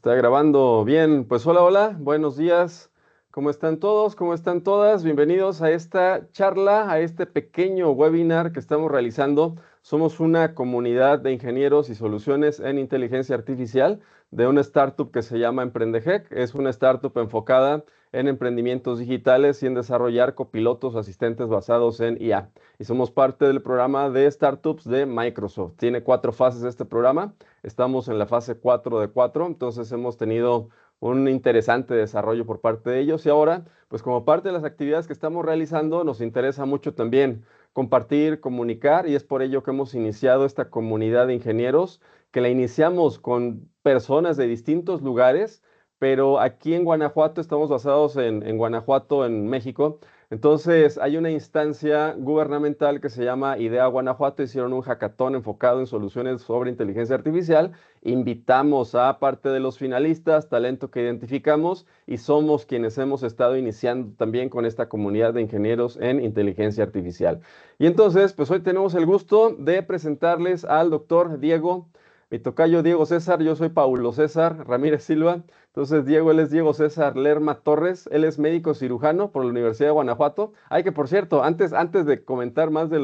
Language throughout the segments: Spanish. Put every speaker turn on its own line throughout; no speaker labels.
Está grabando bien. Pues hola, hola, buenos días. ¿Cómo están todos? ¿Cómo están todas? Bienvenidos a esta charla, a este pequeño webinar que estamos realizando. Somos una comunidad de ingenieros y soluciones en inteligencia artificial de una startup que se llama Emprendehec. Es una startup enfocada en emprendimientos digitales y en desarrollar copilotos asistentes basados en IA. Y somos parte del programa de startups de Microsoft. Tiene 4 fases este programa. Estamos en la fase 4 de 4, entonces hemos tenido un interesante desarrollo por parte de ellos y ahora, pues como parte de las actividades que estamos realizando, nos interesa mucho también compartir, comunicar y es por ello que hemos iniciado esta comunidad de ingenieros, que la iniciamos con personas de distintos lugares, pero aquí en Guanajuato estamos basados en Guanajuato, en México. Entonces, hay una instancia gubernamental que se llama IDEA Guanajuato. Hicieron un hackathon enfocado en soluciones sobre inteligencia artificial. Invitamos a parte de los finalistas, talento que identificamos, y somos quienes hemos estado iniciando también con esta comunidad de ingenieros en inteligencia artificial. Y entonces, pues hoy tenemos el gusto de presentarles al doctor Diego, mi tocayo Diego César. Yo soy Paulo César Ramírez Silva. Entonces, Diego, él es Diego César Lerma Torres, él es médico cirujano por la Universidad de Guanajuato. Ay, que por cierto, antes de comentar más de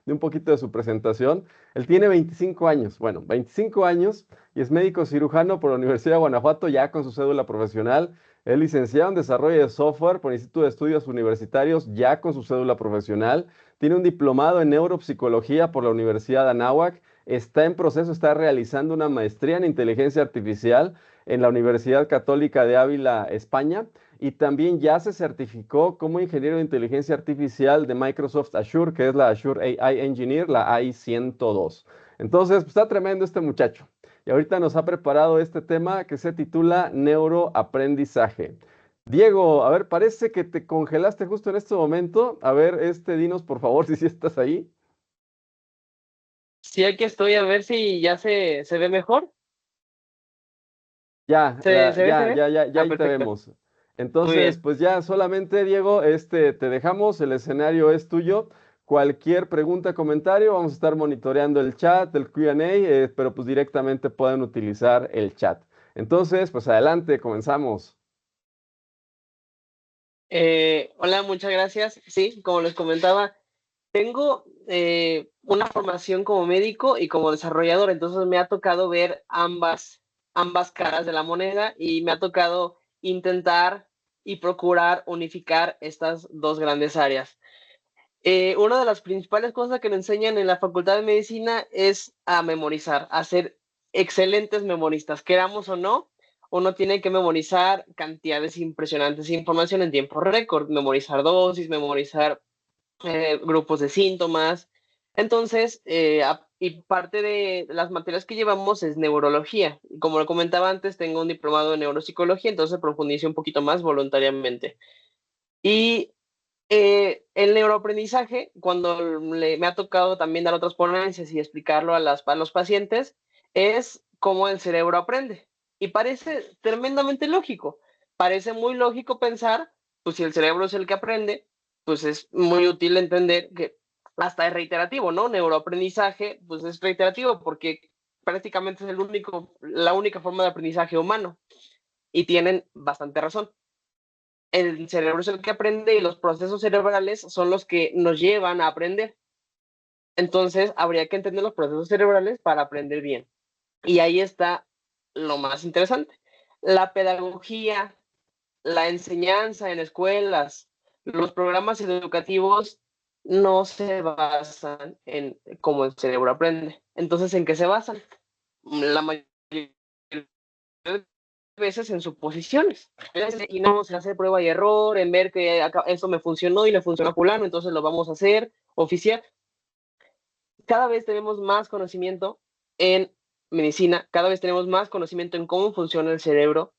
un poquito de su presentación, él tiene 25 años, bueno, 25 años y es médico cirujano por la Universidad de Guanajuato, ya con su cédula profesional. Es licenciado en desarrollo de software por el Instituto de Estudios Universitarios, ya con su cédula profesional. Tiene un diplomado en neuropsicología por la Universidad de Anáhuac. Está en proceso, está realizando una maestría en inteligencia artificial en la Universidad Católica de Ávila, España, y también ya se certificó como ingeniero de inteligencia artificial de Microsoft Azure, que es la Azure AI Engineer, la AI 102. Entonces, pues, está tremendo este muchacho. Y ahorita nos ha preparado este tema que se titula neuroaprendizaje. Diego, a ver, parece que te congelaste justo en este momento. A ver, dinos por favor si sí estás ahí.
Sí, aquí estoy a ver si ya se ve mejor.
Ya,
¿Se ve? ¿Se ve?
ya ahí te
Perfecto.
vemos.
Muy
Entonces,
bien.
pues ya solamente, Diego, te dejamos, el escenario es tuyo. Cualquier pregunta, comentario, vamos a estar monitoreando el chat, el Q&A, pero pues directamente pueden utilizar el chat. Entonces, pues adelante, comenzamos.
Hola, muchas gracias. Sí, como les comentaba, tengo una formación como médico y como desarrollador, entonces me ha tocado ver ambas caras de la moneda y me ha tocado intentar y procurar unificar estas dos grandes áreas. Una de las principales cosas que me enseñan en la Facultad de Medicina es a memorizar, a ser excelentes memoristas, queramos o no. Uno tiene que memorizar cantidades impresionantes de información en tiempo récord, memorizar dosis, memorizar grupos de síntomas. Entonces, y parte de las materias que llevamos es neurología. Como lo comentaba antes, tengo un diplomado en neuropsicología, entonces profundice un poquito más voluntariamente. Y el neuroaprendizaje, cuando me ha tocado también dar otras ponencias y explicarlo a los pacientes, es cómo el cerebro aprende. Y parece tremendamente lógico. Parece muy lógico pensar, pues si el cerebro es el que aprende, pues es muy útil entender que hasta es reiterativo, ¿no? Neuroaprendizaje, pues es reiterativo porque prácticamente es la única forma de aprendizaje humano. Y tienen bastante razón. El cerebro es el que aprende y los procesos cerebrales son los que nos llevan a aprender. Entonces, habría que entender los procesos cerebrales para aprender bien. Y ahí está lo más interesante. La pedagogía, la enseñanza en escuelas, los programas educativos no se basan en cómo el cerebro aprende. Entonces, ¿en qué se basan? La mayoría veces en suposiciones. Y no se hace prueba y error, en ver que eso me funcionó y le funcionó a fulano, entonces lo vamos a hacer oficial. Cada vez tenemos más conocimiento en medicina, cada vez tenemos más conocimiento en cómo funciona el cerebro.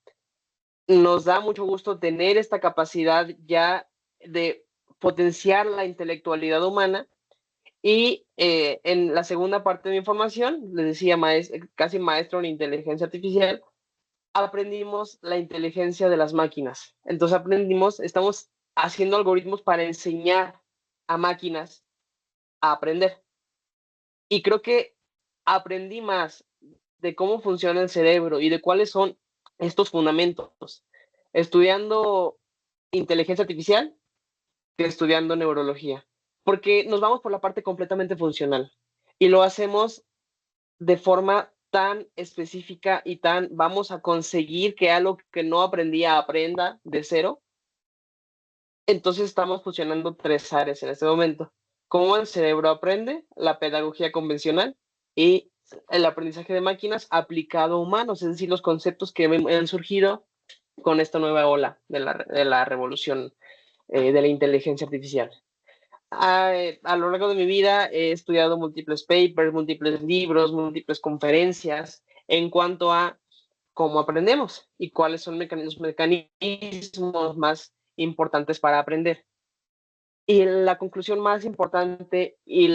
Nos da mucho gusto tener esta capacidad ya de potenciar la intelectualidad humana. Y en la segunda parte de mi formación, les decía, casi maestro en inteligencia artificial, aprendimos la inteligencia de las máquinas. Entonces estamos haciendo algoritmos para enseñar a máquinas a aprender. Y creo que aprendí más de cómo funciona el cerebro y de cuáles son estos fundamentos, estudiando inteligencia artificial que estudiando neurología, porque nos vamos por la parte completamente funcional y lo hacemos de forma tan específica y tan vamos a conseguir que algo que no aprendía aprenda de cero. Entonces estamos fusionando tres áreas en este momento. Cómo el cerebro aprende, la pedagogía convencional y el aprendizaje de máquinas aplicado a humanos, es decir, los conceptos que han surgido con esta nueva ola de la revolución de la inteligencia artificial. A lo largo de mi vida he estudiado múltiples papers, múltiples libros, múltiples conferencias en cuanto a cómo aprendemos y cuáles son los mecanismos más importantes para aprender. Y la conclusión más importante, y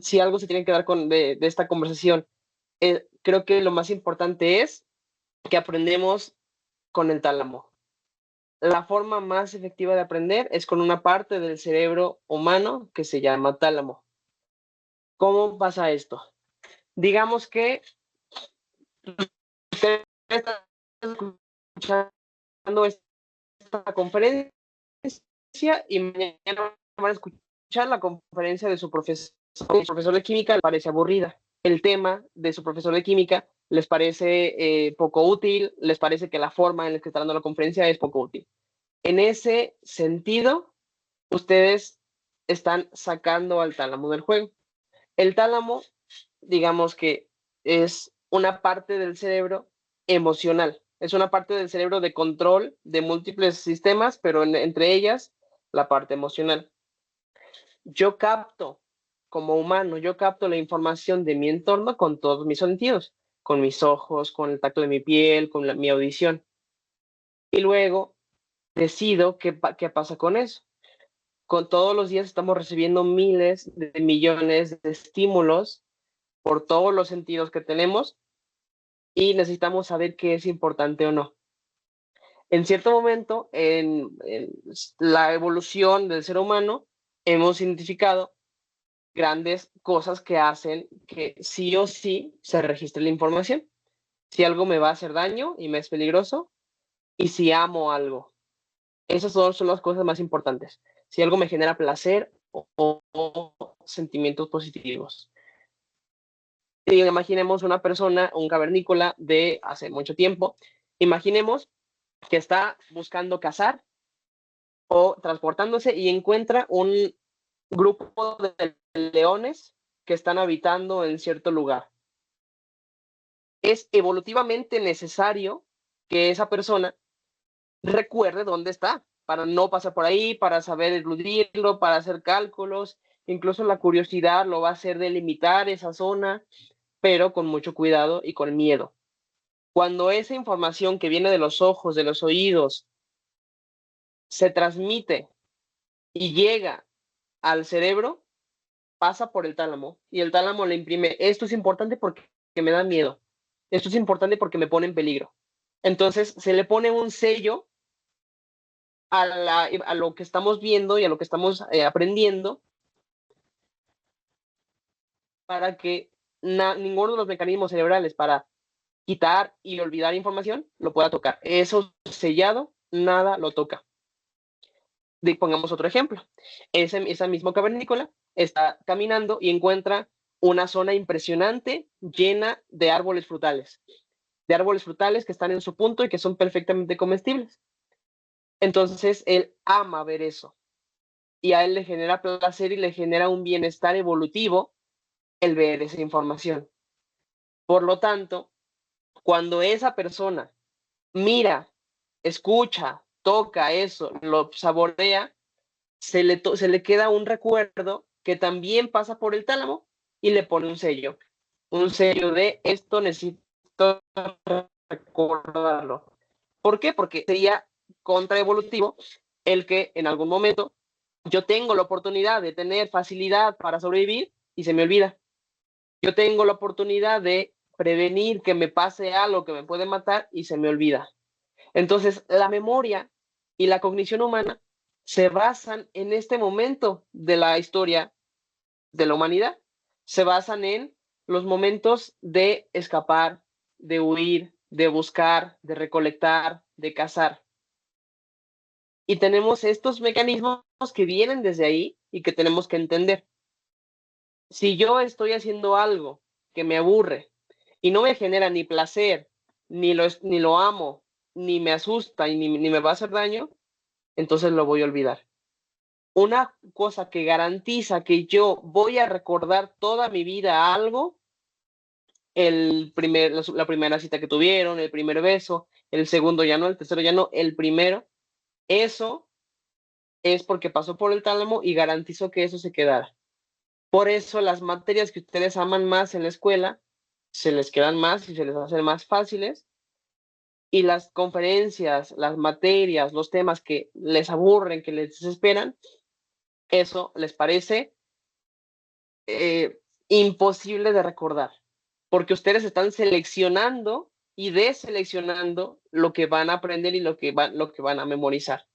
si algo se tiene que dar de esta conversación, creo que lo más importante es que aprendemos con el tálamo. La forma más efectiva de aprender es con una parte del cerebro humano que se llama tálamo. ¿Cómo pasa esto? Digamos que usted está escuchando esta conferencia y mañana van a escuchar la conferencia de su profesor. El profesor de química le parece aburrida. El tema de su profesor de química les parece poco útil, les parece que la forma en la que está dando la conferencia es poco útil. En ese sentido, ustedes están sacando al tálamo del juego. El tálamo, digamos que es una parte del cerebro emocional, es una parte del cerebro de control de múltiples sistemas, pero entre ellas la parte emocional. Yo capto, como humano, yo capto la información de mi entorno con todos mis sentidos, con mis ojos, con el tacto de mi piel, con mi audición. Y luego decido qué pasa con eso. Con todos los días estamos recibiendo miles de millones de estímulos por todos los sentidos que tenemos y necesitamos saber qué es importante o no. En cierto momento, en la evolución del ser humano, hemos identificado grandes cosas que hacen que sí o sí se registre la información. Si algo me va a hacer daño y me es peligroso, y si amo algo. Esas son las cosas más importantes. Si algo me genera placer o sentimientos positivos. Y imaginemos una persona, un cavernícola de hace mucho tiempo. Imaginemos que está buscando cazar o transportándose y encuentra un grupo de leones que están habitando en cierto lugar. Es evolutivamente necesario que esa persona recuerde dónde está, para no pasar por ahí, para saber eludirlo, para hacer cálculos. Incluso la curiosidad lo va a hacer delimitar esa zona, pero con mucho cuidado y con miedo. Cuando esa información que viene de los ojos, de los oídos, se transmite y llega al cerebro, pasa por el tálamo y el tálamo le imprime, esto es importante porque me da miedo, esto es importante porque me pone en peligro. Entonces se le pone un sello a lo que estamos viendo y a lo que estamos aprendiendo para que ninguno de los mecanismos cerebrales para quitar y olvidar información lo pueda tocar. Eso sellado, nada lo toca. Pongamos otro ejemplo. Esa misma cavernícola está caminando y encuentra una zona impresionante llena de árboles frutales que están en su punto y que son perfectamente comestibles. Entonces él ama ver eso y a él le genera placer y le genera un bienestar evolutivo el ver esa información. Por lo tanto, cuando esa persona mira, escucha, toca eso, lo saborea, se le queda un recuerdo que también pasa por el tálamo y le pone un sello de esto necesito recordarlo. ¿Por qué? Porque sería contraevolutivo el que en algún momento yo tengo la oportunidad de tener facilidad para sobrevivir y se me olvida. Yo tengo la oportunidad de prevenir que me pase algo que me puede matar y se me olvida. Entonces, la memoria y la cognición humana se basan en este momento de la historia de la humanidad. Se basan en los momentos de escapar, de huir, de buscar, de recolectar, de cazar. Y tenemos estos mecanismos que vienen desde ahí y que tenemos que entender. Si yo estoy haciendo algo que me aburre y no me genera ni placer, ni lo amo, ni me asusta y ni me va a hacer daño, entonces lo voy a olvidar. Una cosa que garantiza que yo voy a recordar toda mi vida algo, la primera cita que tuvieron, el primer beso, el segundo ya no, el tercero ya no, el primero, eso es porque pasó por el tálamo y garantizó que eso se quedara. Por eso las materias que ustedes aman más en la escuela se les quedan más y se les hacen más fáciles, y las conferencias, las materias, los temas que les aburren, que les desesperan, eso les parece imposible de recordar, porque ustedes están seleccionando y deseleccionando lo que van a aprender y lo que van a memorizar.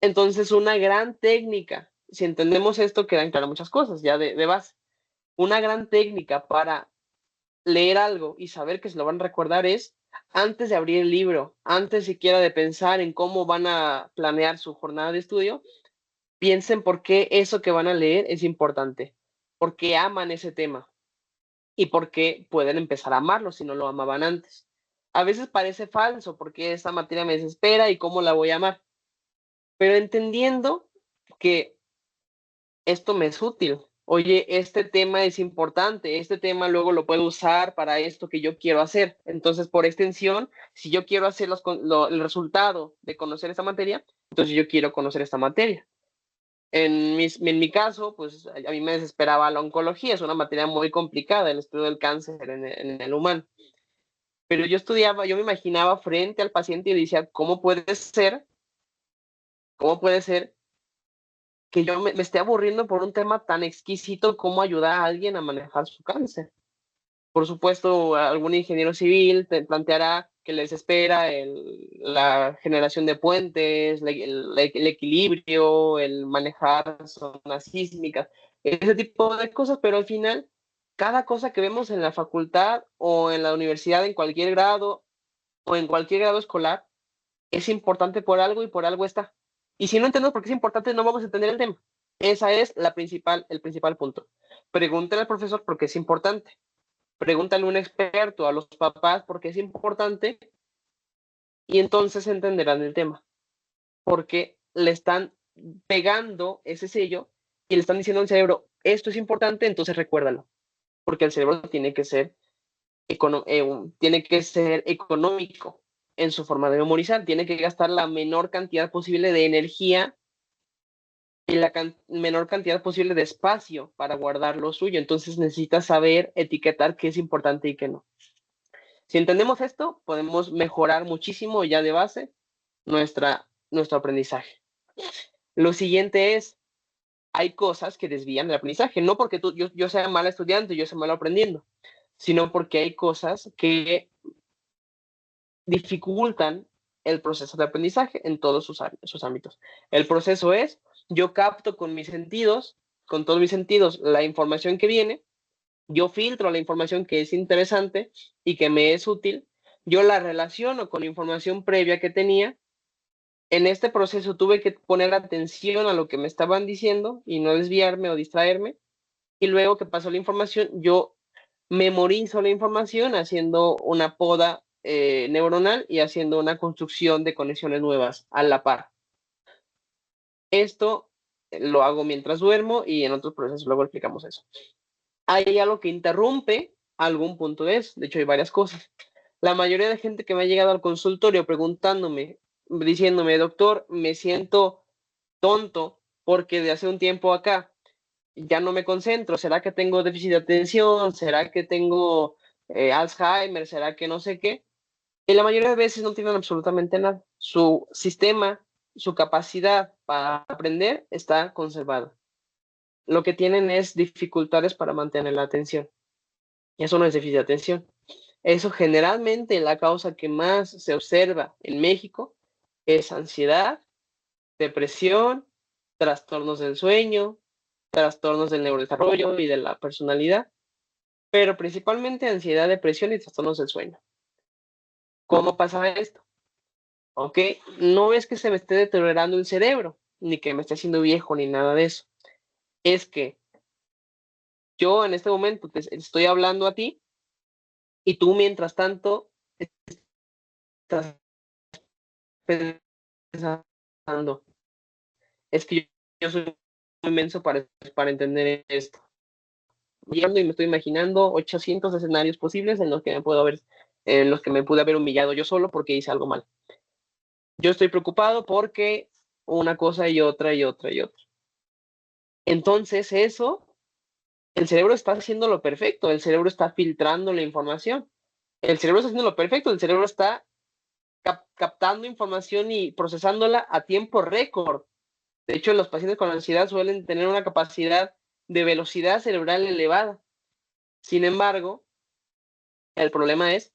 Entonces, una gran técnica, si entendemos esto, quedan claras muchas cosas ya de base. Una gran técnica para leer algo y saber que se lo van a recordar es, antes de abrir el libro, antes siquiera de pensar en cómo van a planear su jornada de estudio, piensen por qué eso que van a leer es importante, por qué aman ese tema y por qué pueden empezar a amarlo si no lo amaban antes. A veces parece falso porque esta materia me desespera y cómo la voy a amar, pero entendiendo que esto me es útil. Oye, este tema es importante, este tema luego lo puedo usar para esto que yo quiero hacer. Entonces, por extensión, si yo quiero hacer el resultado de conocer esta materia, entonces yo quiero conocer esta materia. En mi caso, pues a mí me desesperaba la oncología, es una materia muy complicada, el estudio del cáncer en el humano. Pero yo me imaginaba frente al paciente y le decía, cómo puede ser que yo me esté aburriendo por un tema tan exquisito como ayudar a alguien a manejar su cáncer? Por supuesto, algún ingeniero civil te planteará que les espera la generación de puentes, el equilibrio, el manejar zonas sísmicas, ese tipo de cosas, pero al final, cada cosa que vemos en la facultad o en la universidad, en cualquier grado o en cualquier grado escolar, es importante por algo y por algo está. Y si no entendemos por qué es importante, no vamos a entender el tema. Esa es el principal punto. Pregúntale al profesor por qué es importante. Pregúntale a un experto, a los papás por qué es importante, y entonces entenderán el tema. Porque le están pegando ese sello y le están diciendo al cerebro, esto es importante, entonces recuérdalo. Porque el cerebro tiene que ser económico en su forma de memorizar, tiene que gastar la menor cantidad posible de energía y la menor cantidad posible de espacio para guardar lo suyo. Entonces necesita saber etiquetar qué es importante y qué no. Si entendemos esto, podemos mejorar muchísimo ya de base nuestro aprendizaje. Lo siguiente es, hay cosas que desvían el aprendizaje, no porque yo sea mal estudiante, yo sea malo aprendiendo, sino porque hay cosas que dificultan el proceso de aprendizaje en todos sus ámbitos. El proceso es, yo capto con mis sentidos, con todos mis sentidos, la información que viene, yo filtro la información que es interesante y que me es útil, yo la relaciono con la información previa que tenía. En este proceso tuve que poner atención a lo que me estaban diciendo y no desviarme o distraerme. Y luego que pasó la información, yo memorizo la información haciendo una poda neuronal y haciendo una construcción de conexiones nuevas a la par. Esto lo hago mientras duermo y en otros procesos luego explicamos eso. Hay algo que interrumpe algún punto de eso. De hecho, hay varias cosas. La mayoría de gente que me ha llegado al consultorio preguntándome, diciéndome, doctor, me siento tonto porque de hace un tiempo acá ya no me concentro. ¿Será que tengo déficit de atención? ¿Será que tengo Alzheimer? ¿Será que no sé qué? Y la mayoría de veces no tienen absolutamente nada. Su sistema, su capacidad para aprender está conservada. Lo que tienen es dificultades para mantener la atención. Eso no es déficit de atención. Eso generalmente la causa que más se observa en México es ansiedad, depresión, trastornos del sueño, trastornos del neurodesarrollo y de la personalidad, pero principalmente ansiedad, depresión y trastornos del sueño. ¿Cómo pasa esto? ¿Ok? No es que se me esté deteriorando el cerebro, ni que me esté haciendo viejo, ni nada de eso. Es que yo en este momento te estoy hablando a ti y tú mientras tanto estás pensando. Es que yo soy muy inmenso para entender esto. Y me estoy imaginando 800 escenarios posibles en los que me pude haber humillado yo solo porque hice algo mal. Yo estoy preocupado porque una cosa y otra y otra y otra. Entonces el cerebro está haciendo lo perfecto, el cerebro está filtrando la información. El cerebro está haciendo lo perfecto, el cerebro está captando información y procesándola a tiempo récord. De hecho, los pacientes con ansiedad suelen tener una capacidad de velocidad cerebral elevada. Sin embargo, el problema es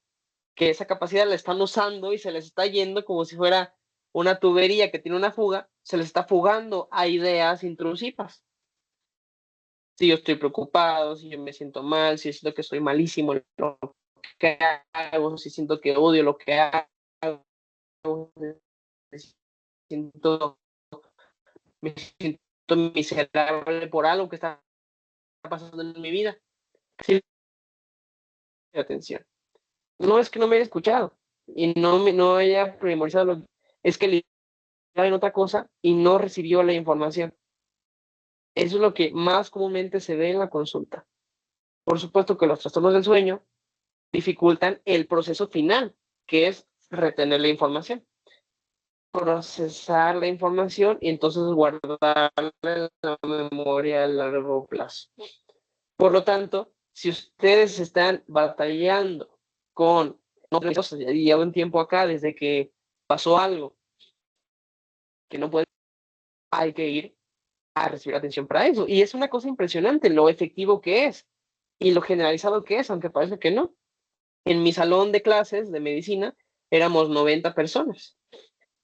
que esa capacidad la están usando y se les está yendo como si fuera una tubería que tiene una fuga, se les está fugando a ideas intrusivas. Si yo estoy preocupado, si yo me siento mal, si siento que estoy malísimo en lo que hago, si siento que odio lo que hago, me siento, me siento miserable por algo que está pasando en mi vida. Sí, atención. No es que no me haya escuchado y no haya memorizado es que le estaba en otra cosa y no recibió la información. Eso es lo que más comúnmente se ve en la consulta. Por supuesto que los trastornos del sueño dificultan el proceso final, que es retener la información, procesar la información y entonces guardarla en la memoria a largo plazo. Por lo tanto, si ustedes están batallando con lleva un tiempo acá desde que pasó algo que no puede, hay que ir a recibir atención para eso. Y es una cosa impresionante lo efectivo que es y lo generalizado que es, aunque parece que no. En mi salón de clases de medicina éramos 90 personas.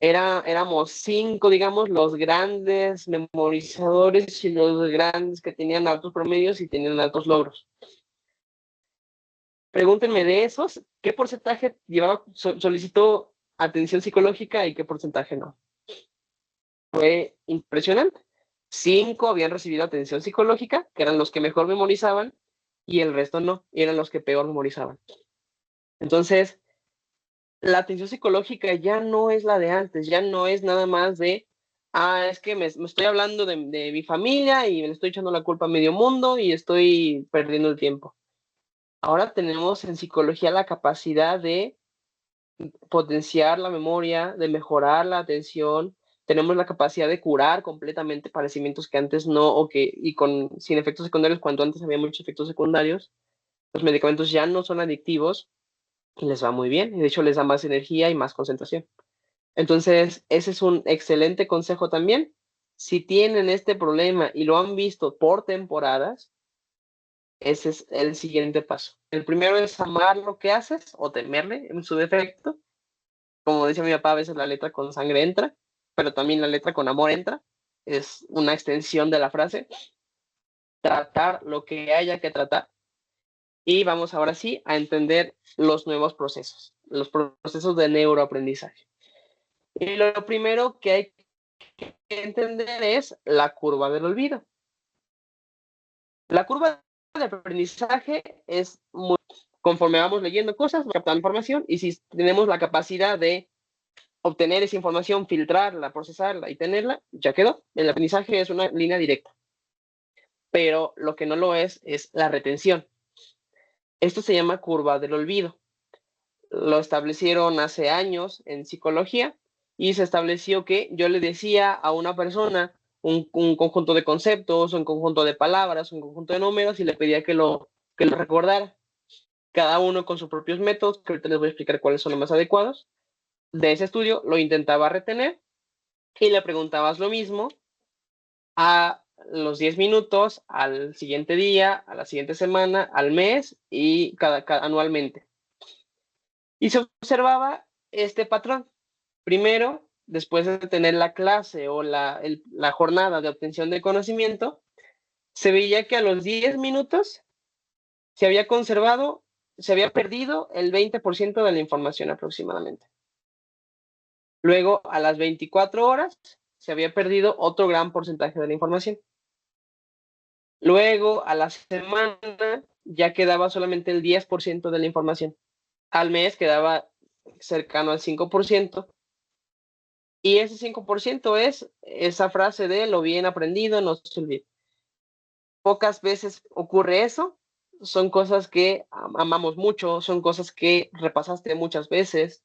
Éramos 5, digamos, los grandes memorizadores y los grandes que tenían altos promedios y tenían altos logros. Pregúntenme de esos, ¿qué porcentaje solicitó atención psicológica y qué porcentaje no? Fue impresionante. 5 habían recibido atención psicológica, que eran los que mejor memorizaban, y el resto no, y eran los que peor memorizaban. Entonces, la atención psicológica ya no es la de antes, ya no es nada más de, es que me estoy hablando de mi familia y me estoy echando la culpa a medio mundo y estoy perdiendo el tiempo. Ahora tenemos en psicología la capacidad de potenciar la memoria, de mejorar la atención, tenemos la capacidad de curar completamente padecimientos que antes no, sin efectos secundarios, cuando antes había muchos efectos secundarios. Los medicamentos ya no son adictivos y les va muy bien, y de hecho les da más energía y más concentración. Entonces, ese es un excelente consejo también. Si tienen este problema y lo han visto por temporadas, ese es el siguiente paso. El primero es amar lo que haces o temerle en su defecto. Como dice mi papá, a veces la letra con sangre entra, pero también la letra con amor entra. Es una extensión de la frase. Tratar lo que haya que tratar. Y vamos ahora sí a entender los nuevos procesos, los procesos de neuroaprendizaje. Y lo primero que hay que entender es la curva del olvido. La curva de aprendizaje es muy, conforme vamos leyendo cosas, captando información, y si tenemos la capacidad de obtener esa información, filtrarla, procesarla y tenerla, ya quedó. El aprendizaje es una línea directa. Pero lo que no lo es la retención. Esto se llama curva del olvido. Lo establecieron hace años en psicología y se estableció que yo le decía a una persona un conjunto de conceptos, un conjunto de palabras, un conjunto de números y le pedía que lo recordara. Cada uno con sus propios métodos, que ahorita les voy a explicar cuáles son los más adecuados. De ese estudio lo intentaba retener y le preguntabas lo mismo a los 10 minutos, al siguiente día, a la siguiente semana, al mes y anualmente. Y se observaba este patrón. Primero, después de tener la clase o la jornada de obtención de conocimiento, se veía que a los 10 minutos se había conservado se había perdido el 20% de la información aproximadamente. Luego, a las 24 horas, se había perdido otro gran porcentaje de la información. Luego, a la semana, ya quedaba solamente el 10% de la información. Al mes quedaba cercano al 5%. Y ese 5% es esa frase de lo bien aprendido no se olvida. Pocas veces ocurre eso. Son cosas que amamos mucho, son cosas que repasaste muchas veces.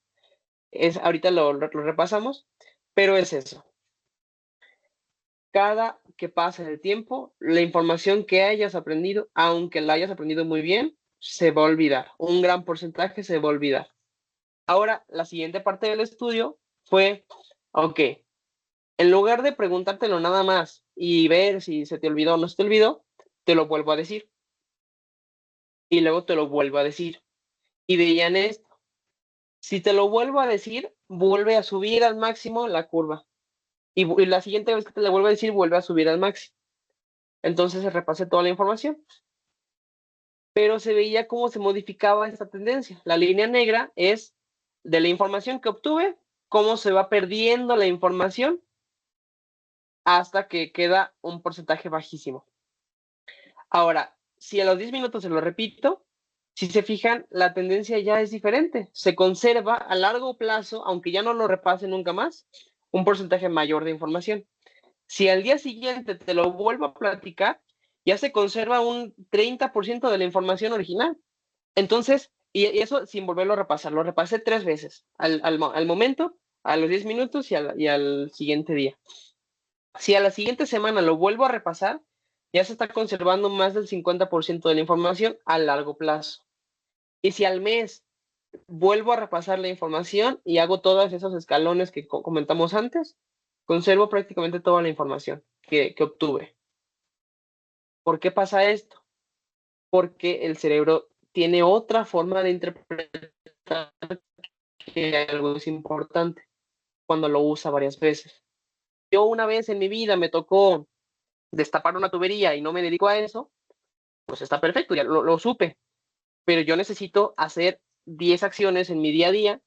Ahorita lo repasamos, pero es eso. Cada que pasa el tiempo, la información que hayas aprendido, aunque la hayas aprendido muy bien, se va a olvidar. Un gran porcentaje se va a olvidar. Ahora, la siguiente parte del estudio fue, ok, en lugar de preguntártelo nada más y ver si se te olvidó o no se te olvidó, te lo vuelvo a decir. Y luego te lo vuelvo a decir. Y veían esto. Si te lo vuelvo a decir, vuelve a subir al máximo la curva. Y la siguiente vez que te lo vuelvo a decir, vuelve a subir al máximo. Entonces se repasé toda la información. Pero se veía cómo se modificaba esta tendencia. La línea negra es de la información que obtuve, cómo se va perdiendo la información hasta que queda un porcentaje bajísimo. Ahora, si a los 10 minutos se lo repito, si se fijan, la tendencia ya es diferente. Se conserva a largo plazo, aunque ya no lo repase nunca más, un porcentaje mayor de información. Si al día siguiente te lo vuelvo a platicar, ya se conserva un 30% de la información original. Entonces, y eso sin volverlo a repasar, lo repasé 3 veces, al momento, a los 10 minutos y al siguiente día. Si a la siguiente semana lo vuelvo a repasar, ya se está conservando más del 50% de la información a largo plazo. Y si al mes vuelvo a repasar la información y hago todos esos escalones que comentamos antes, conservo prácticamente toda la información que obtuve. ¿Por qué pasa esto? Porque el cerebro tiene otra forma de interpretar que algo es importante cuando lo usa varias veces. Yo una vez en mi vida me tocó destapar una tubería y no me dedico a eso, pues está perfecto, ya lo supe. Pero yo necesito hacer 10 acciones en mi día a día,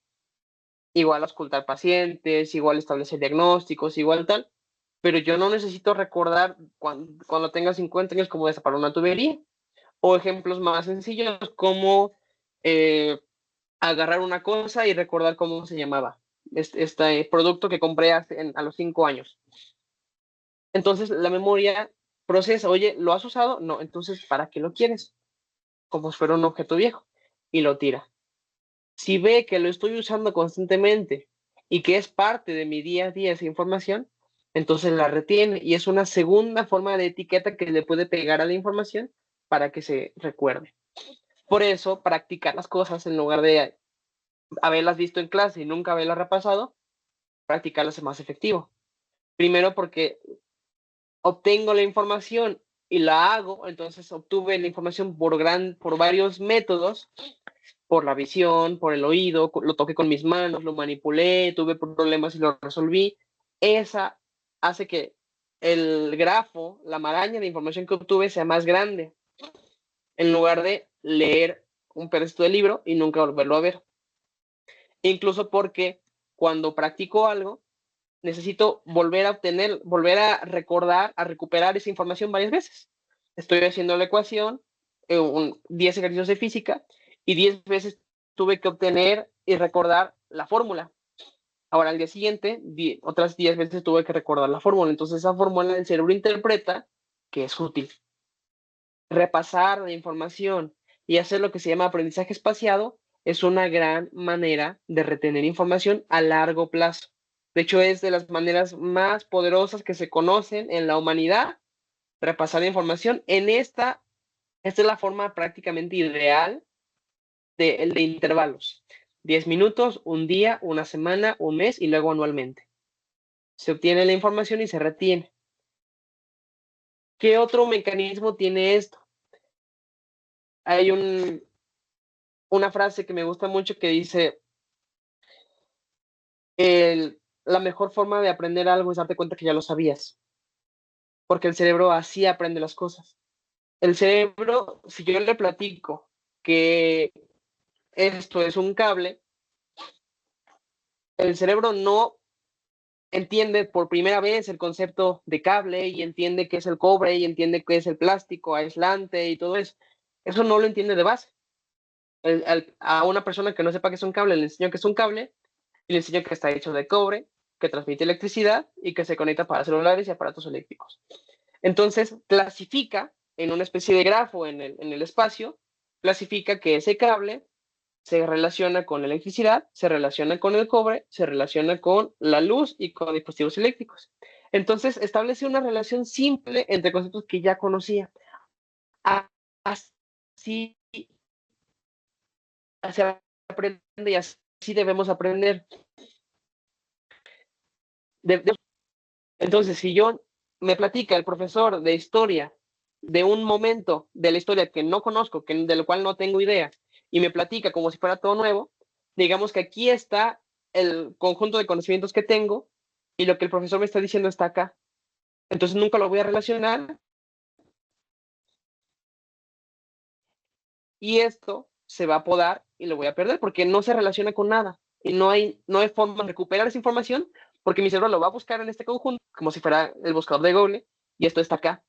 igual auscultar pacientes, igual establecer diagnósticos, igual tal, pero yo no necesito recordar cuando tenga 50 años cómo destapar una tubería. O ejemplos más sencillos como agarrar una cosa y recordar cómo se llamaba este producto que compré a los 5 años. Entonces la memoria procesa, oye, ¿lo has usado? No, entonces, ¿para qué lo quieres? Como si fuera un objeto viejo, y lo tira. Si ve que lo estoy usando constantemente y que es parte de mi día a día esa información, entonces la retiene y es una segunda forma de etiqueta que le puede pegar a la información para que se recuerde. Por eso, practicar las cosas en lugar de haberlas visto en clase y nunca haberlas repasado, practicarlas es más efectivo. Primero porque obtengo la información y la hago, entonces obtuve la información por varios métodos, por la visión, por el oído, lo toqué con mis manos, lo manipulé, tuve problemas y lo resolví. Esa hace que el grafo, la maraña de información que obtuve sea más grande, en lugar de leer un pedacito del libro y nunca volverlo a ver. Incluso porque cuando practico algo, necesito volver a obtener, volver a recordar, a recuperar esa información varias veces. Estoy haciendo la ecuación, 10 ejercicios de física, y 10 veces tuve que obtener y recordar la fórmula. Ahora, al día siguiente, otras 10 veces tuve que recordar la fórmula. Entonces, esa fórmula el cerebro interpreta que es útil. Repasar la información y hacer lo que se llama aprendizaje espaciado es una gran manera de retener información a largo plazo. De hecho, es de las maneras más poderosas que se conocen en la humanidad, repasar la información. Esta es la forma prácticamente ideal de intervalos. 10 minutos, un día, una semana, un mes y luego anualmente. Se obtiene la información y se retiene. ¿Qué otro mecanismo tiene esto? Hay una frase que me gusta mucho que dice, la mejor forma de aprender algo es darte cuenta que ya lo sabías, porque el cerebro así aprende las cosas. El cerebro, si yo le platico que esto es un cable, el cerebro no entiende por primera vez el concepto de cable y entiende qué es el cobre y entiende qué es el plástico aislante y todo eso. Eso no lo entiende de base. A una persona que no sepa qué es un cable, le enseño que es un cable y le enseño que está hecho de cobre, que transmite electricidad y que se conecta para celulares y aparatos eléctricos. Entonces, clasifica en una especie de grafo en el espacio, clasifica que ese cable se relaciona con la electricidad, se relaciona con el cobre, se relaciona con la luz y con dispositivos eléctricos. Entonces, establece una relación simple entre conceptos que ya conocía. Así, así aprende y así debemos aprender. Entonces, si yo me platica el profesor de historia de un momento de la historia que no conozco, de lo cual no tengo idea, y me platica como si fuera todo nuevo, digamos que aquí está el conjunto de conocimientos que tengo y lo que el profesor me está diciendo está acá. Entonces nunca lo voy a relacionar y esto se va a podar y lo voy a perder porque no se relaciona con nada y no hay forma de recuperar esa información porque mi cerebro lo va a buscar en este conjunto como si fuera el buscador de Google y esto está acá.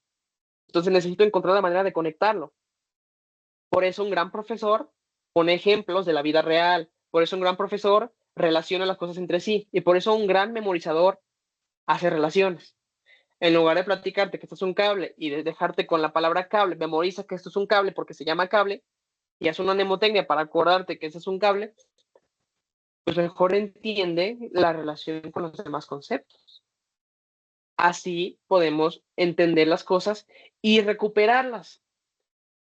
Entonces necesito encontrar la manera de conectarlo. Por eso un gran profesor pone ejemplos de la vida real. Por eso un gran profesor relaciona las cosas entre sí. Y por eso un gran memorizador hace relaciones. En lugar de platicarte que esto es un cable y de dejarte con la palabra cable, memoriza que esto es un cable porque se llama cable y hace una mnemotecnia para acordarte que ese es un cable, pues mejor entiende la relación con los demás conceptos. Así podemos entender las cosas y recuperarlas.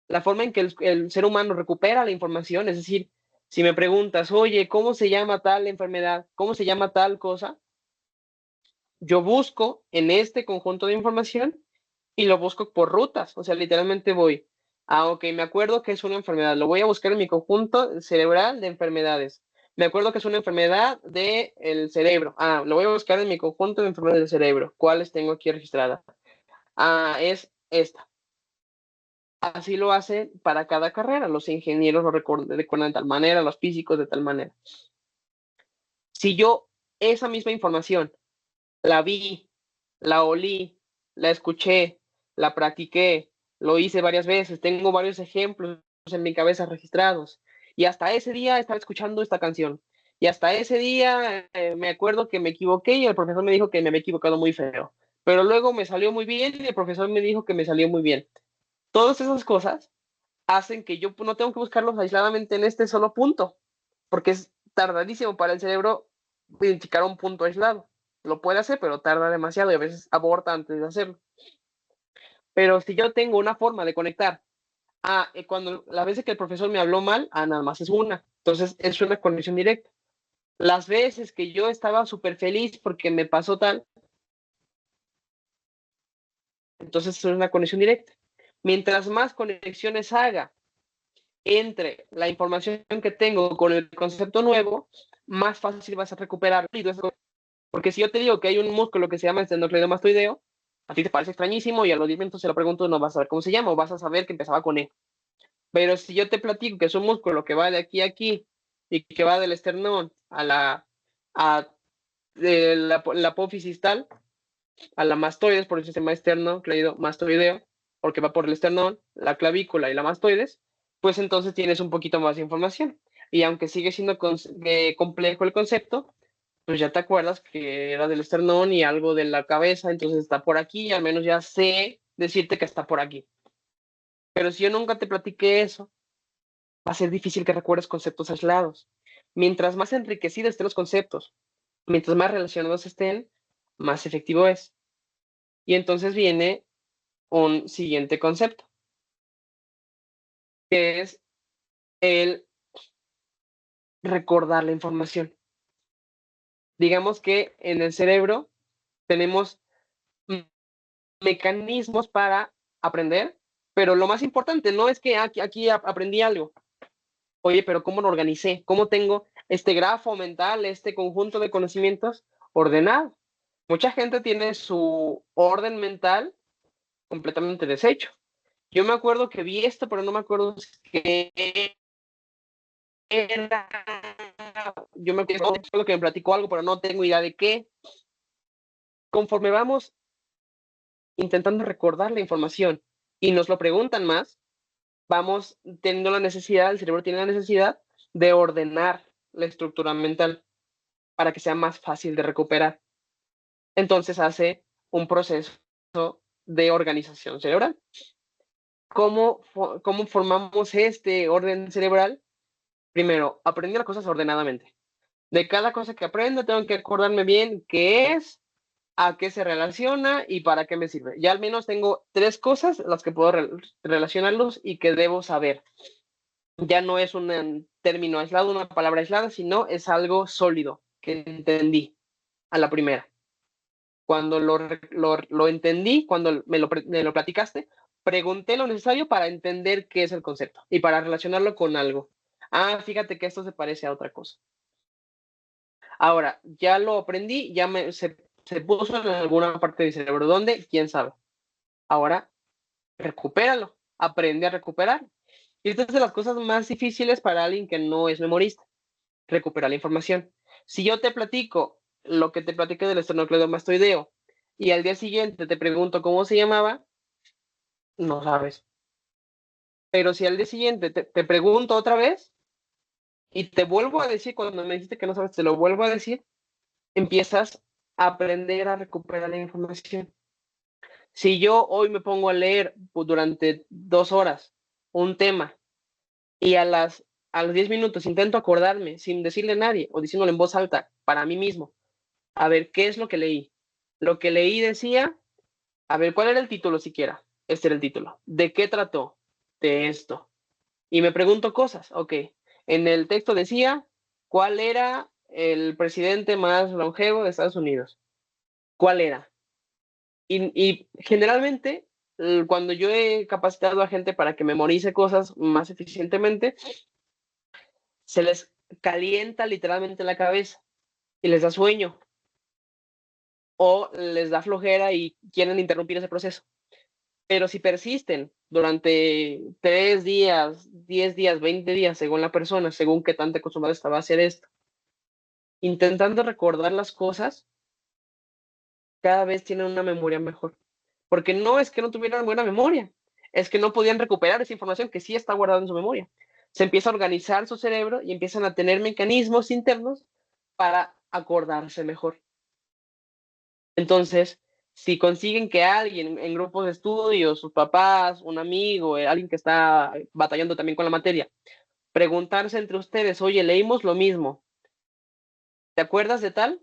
La forma en que el ser humano recupera la información, es decir, si me preguntas, oye, ¿cómo se llama tal enfermedad? ¿Cómo se llama tal cosa? Yo busco en este conjunto de información y lo busco por rutas, o sea, literalmente voy, ok, me acuerdo que es una enfermedad, lo voy a buscar en mi conjunto cerebral de enfermedades. Me acuerdo que es una enfermedad del cerebro. Lo voy a buscar en mi conjunto de enfermedades del cerebro. ¿Cuáles tengo aquí registradas? Es esta. Así lo hacen para cada carrera. Los ingenieros lo recuerdan de tal manera, los físicos de tal manera. Si yo esa misma información la vi, la olí, la escuché, la practiqué, lo hice varias veces, tengo varios ejemplos en mi cabeza registrados, y hasta ese día estaba escuchando esta canción, y hasta ese día me acuerdo que me equivoqué y el profesor me dijo que me había equivocado muy feo, pero luego me salió muy bien y el profesor me dijo que me salió muy bien. Todas esas cosas hacen que yo no tengo que buscarlos aisladamente en este solo punto, porque es tardadísimo para el cerebro identificar un punto aislado. Lo puede hacer, pero tarda demasiado y a veces aborta antes de hacerlo. Pero si yo tengo una forma de conectar, cuando las veces que el profesor me habló mal, nada más es una. Entonces es una conexión directa. Las veces que yo estaba súper feliz porque me pasó tal, entonces es una conexión directa. Mientras más conexiones haga entre la información que tengo con el concepto nuevo, más fácil vas a recuperar. Porque si yo te digo que hay un músculo que se llama esternocleidomastoideo, a ti te parece extrañísimo y a los 10 minutos se lo pregunto, no vas a saber cómo se llama o vas a saber que empezaba con E. Pero si yo te platico que es un músculo que va de aquí a aquí y que va del esternón de la apófisis tal, a la mastoides, por el sistema esternocleidomastoideo, porque va por el esternón, la clavícula y la mastoides, pues entonces tienes un poquito más de información. Y aunque sigue siendo complejo el concepto, pues ya te acuerdas que era del esternón y algo de la cabeza, entonces está por aquí y al menos ya sé decirte que está por aquí. Pero si yo nunca te platiqué eso, va a ser difícil que recuerdes conceptos aislados. Mientras más enriquecidos estén los conceptos, mientras más relacionados estén, más efectivo es. Y entonces viene un siguiente concepto, que es el recordar la información. Digamos que en el cerebro tenemos mecanismos para aprender, pero lo más importante no es que aquí aprendí algo. Oye, pero ¿cómo lo organicé? ¿Cómo tengo este grafo mental, este conjunto de conocimientos ordenado? Mucha gente tiene su orden mental completamente deshecho. Yo me acuerdo que vi esto, pero no me acuerdo qué yo me acuerdo que me platicó algo, pero no tengo idea de qué. Conforme vamos intentando recordar la información y nos lo preguntan más, vamos teniendo la necesidad, el cerebro tiene la necesidad de ordenar la estructura mental para que sea más fácil de recuperar. Entonces hace un proceso de organización cerebral. ¿Cómo formamos este orden cerebral? Primero, aprender las cosas ordenadamente. De cada cosa que aprendo, tengo que acordarme bien qué es, a qué se relaciona y para qué me sirve. Ya al menos tengo 3 cosas las que puedo relacionarlos y que debo saber. Ya no es un término aislado, una palabra aislada, sino es algo sólido que entendí a la primera. Cuando lo entendí, cuando me lo platicaste, pregunté lo necesario para entender qué es el concepto y para relacionarlo con algo. Ah, fíjate que esto se parece a otra cosa. Ahora, ya lo aprendí, se puso en alguna parte de mi cerebro. ¿Dónde? ¿Quién sabe? Ahora, recupéralo. Aprende a recuperar. Y esta es de las cosas más difíciles para alguien que no es memorista. Recuperar la información. Si yo te platico lo que te platiqué del esternocleidomastoideo y al día siguiente te pregunto cómo se llamaba, no sabes. Pero si al día siguiente te pregunto otra vez y te vuelvo a decir, cuando me dijiste que no sabes, te lo vuelvo a decir, empiezas a aprender a recuperar la información. Si yo hoy me pongo a leer durante 2 horas un tema y a los 10 minutos intento acordarme sin decirle a nadie o diciéndolo en voz alta para mí mismo, a ver qué es lo que leí. Lo que leí decía, a ver, ¿cuál era el título siquiera? Este era el título. ¿De qué trató? De esto. Y me pregunto cosas, ok. En el texto decía, ¿cuál era el presidente más longevo de Estados Unidos? ¿Cuál era? Y generalmente, cuando yo he capacitado a gente para que memorice cosas más eficientemente, se les calienta literalmente la cabeza y les da sueño o les da flojera y quieren interrumpir ese proceso. Pero si persisten durante 3 días, 10 días, 20 días, según la persona, según qué tanto acostumbrado estaba a hacer esto, intentando recordar las cosas, cada vez tienen una memoria mejor. Porque no es que no tuvieran buena memoria, es que no podían recuperar esa información que sí está guardada en su memoria. Se empieza a organizar su cerebro y empiezan a tener mecanismos internos para acordarse mejor. Entonces, si consiguen que alguien en grupos de estudio, sus papás, un amigo, alguien que está batallando también con la materia, preguntarse entre ustedes, oye, leímos lo mismo, ¿te acuerdas de tal?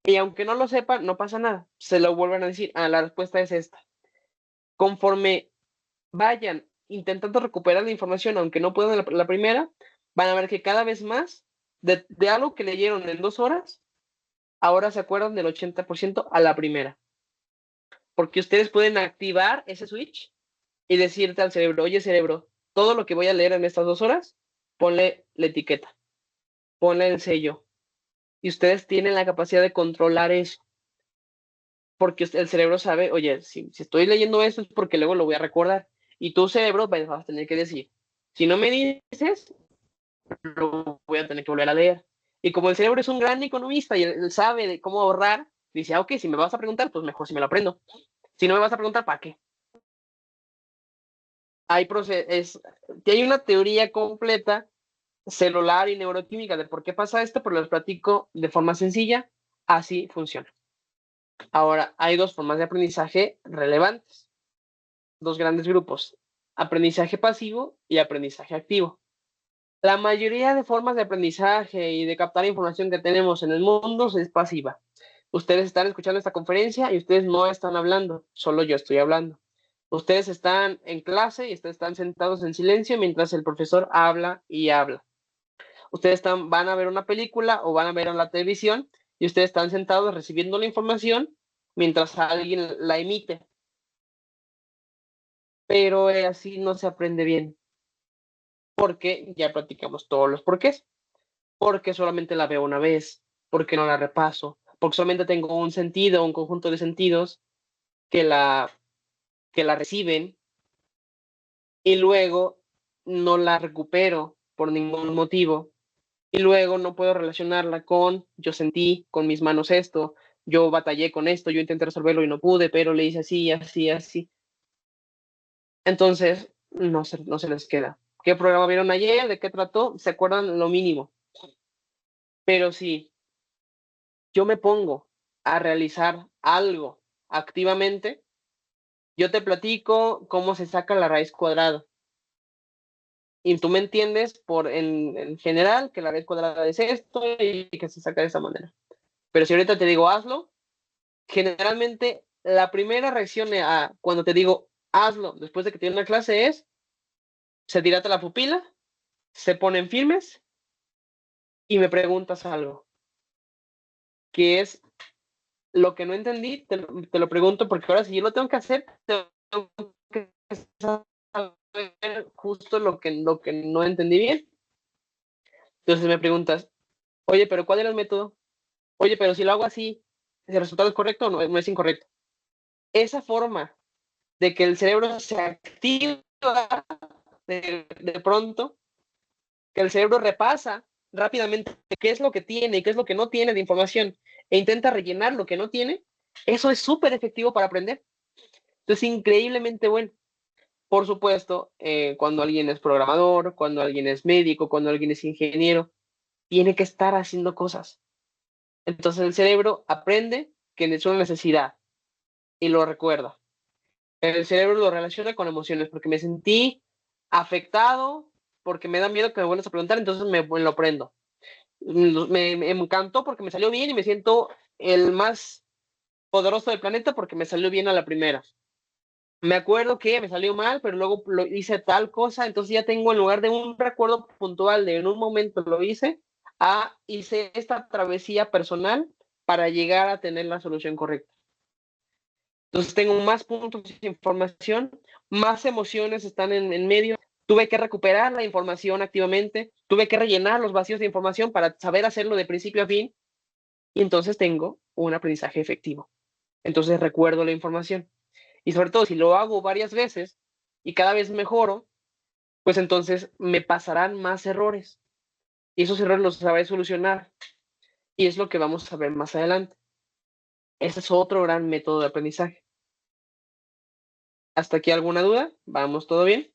Y aunque no lo sepan, no pasa nada, se lo vuelven a decir, ah, la respuesta es esta. Conforme vayan intentando recuperar la información, aunque no puedan la primera, van a ver que cada vez más de algo que leyeron en 2 horas, ahora se acuerdan del 80% a la primera. Porque ustedes pueden activar ese switch y decirte al cerebro, oye cerebro, todo lo que voy a leer en estas 2 horas, ponle la etiqueta, ponle el sello. Y ustedes tienen la capacidad de controlar eso. Porque el cerebro sabe, oye, si estoy leyendo esto es porque luego lo voy a recordar. Y tu cerebro vas a tener que decir, si no me dices, lo voy a tener que volver a leer. Y como el cerebro es un gran economista y él sabe de cómo ahorrar, dice, ah, ok, si me vas a preguntar, pues mejor si me lo aprendo. Si no me vas a preguntar, ¿para qué? Hay una teoría completa celular y neuroquímica de por qué pasa esto, pero les platico de forma sencilla. Así funciona. Ahora, hay 2 formas de aprendizaje relevantes. 2 grandes grupos. Aprendizaje pasivo y aprendizaje activo. La mayoría de formas de aprendizaje y de captar información que tenemos en el mundo es pasiva. Ustedes están escuchando esta conferencia y ustedes no están hablando, solo yo estoy hablando. Ustedes están en clase y ustedes están sentados en silencio mientras el profesor habla y habla. Ustedes van a ver una película o van a ver en la televisión y ustedes están sentados recibiendo la información mientras alguien la emite. Pero así no se aprende bien, porque ya practicamos todos los porqués. Porque solamente la veo una vez, porque no la repaso, porque solamente tengo un sentido, un conjunto de sentidos que que la reciben y luego no la recupero por ningún motivo, y luego no puedo relacionarla con yo sentí con mis manos esto, yo batallé con esto, yo intenté resolverlo y no pude, pero le hice así, así, así. Entonces, no se les queda. ¿Qué programa vieron ayer? ¿De qué trató? ¿Se acuerdan lo mínimo? Pero si yo me pongo a realizar algo activamente, yo te platico cómo se saca la raíz cuadrada. Y tú me entiendes en general que la raíz cuadrada es esto y que se saca de esa manera. Pero si ahorita te digo hazlo, generalmente la primera reacción a cuando te digo hazlo después de que tiene una clase es se dilata la pupila, se ponen firmes y me preguntas algo, que es lo que no entendí, te lo pregunto porque ahora si yo lo tengo que hacer, tengo que saber justo lo que no entendí bien. Entonces me preguntas, oye, pero ¿cuál era el método? Oye, pero si lo hago así, ¿el resultado es correcto o no es incorrecto? Esa forma de que el cerebro se activa de pronto, que el cerebro repasa rápidamente qué es lo que tiene y qué es lo que no tiene de información e intenta rellenar lo que no tiene, eso es súper efectivo para aprender. Entonces, increíblemente bueno. Por supuesto, cuando alguien es programador, cuando alguien es médico, cuando alguien es ingeniero, tiene que estar haciendo cosas. Entonces el cerebro aprende que es una necesidad y lo recuerda. El cerebro lo relaciona con emociones porque me sentí afectado, porque me da miedo que me vuelvas a preguntar, entonces me lo prendo. Me encantó porque me salió bien y me siento el más poderoso del planeta porque me salió bien a la primera. Me acuerdo que me salió mal, pero luego lo hice tal cosa, entonces ya tengo en lugar de un recuerdo puntual de en un momento lo hice, hice esta travesía personal para llegar a tener la solución correcta. Entonces tengo más puntos de información, más emociones están en medio. Tuve que recuperar la información activamente, tuve que rellenar los vacíos de información para saber hacerlo de principio a fin y entonces tengo un aprendizaje efectivo. Entonces recuerdo la información. Y sobre todo si lo hago varias veces y cada vez mejoro, pues entonces me pasarán más errores. Y esos errores los sabré solucionar. Y es lo que vamos a ver más adelante. Ese es otro gran método de aprendizaje. ¿Hasta aquí alguna duda? ¿Vamos todo bien?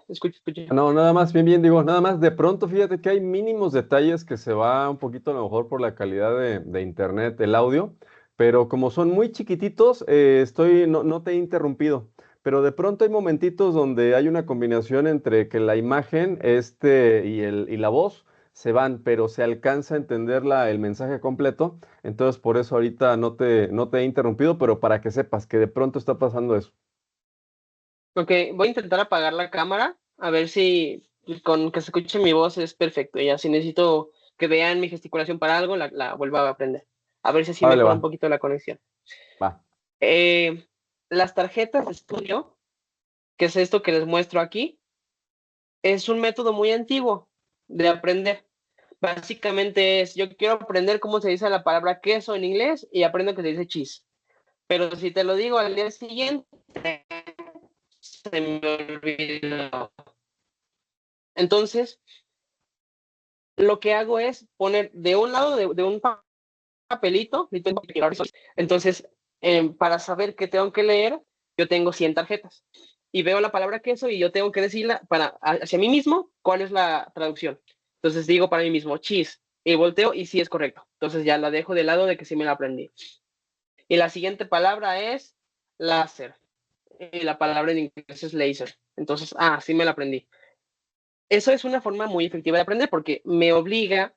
Escucha, escucha.
No, nada más, bien, bien, digo, nada más, de pronto fíjate que hay mínimos detalles que se va un poquito a lo mejor por la calidad de internet, el audio, pero como son muy chiquititos, no te he interrumpido, pero de pronto hay momentitos donde hay una combinación entre que la imagen, y la voz se van, pero se alcanza a entender el mensaje completo, entonces por eso ahorita no te he interrumpido, pero para que sepas que de pronto está pasando eso.
Ok, voy a intentar apagar la cámara, a ver si con que se escuche mi voz es perfecto. Ya si necesito que vean mi gesticulación para algo, la vuelvo a aprender. A ver si así
Vale,
mejora un
va,
poquito la conexión.
va.
Las tarjetas de estudio, que es esto que les muestro aquí, es un método muy antiguo de aprender. Básicamente es, yo quiero aprender cómo se dice la palabra queso en inglés y aprendo que se dice cheese. Pero si te lo digo al día siguiente, se me olvidó. Entonces, lo que hago es poner de un lado de un papelito, entonces, para saber qué tengo que leer, yo tengo 100 tarjetas y veo la palabra queso y yo tengo que decirla hacia mí mismo cuál es la traducción. Entonces digo para mí mismo cheese y volteo y sí es correcto. Entonces ya la dejo de lado de que sí me la aprendí. Y la siguiente palabra es láser. Y la palabra en inglés es laser. Entonces, sí me la aprendí. Eso es una forma muy efectiva de aprender porque me obliga,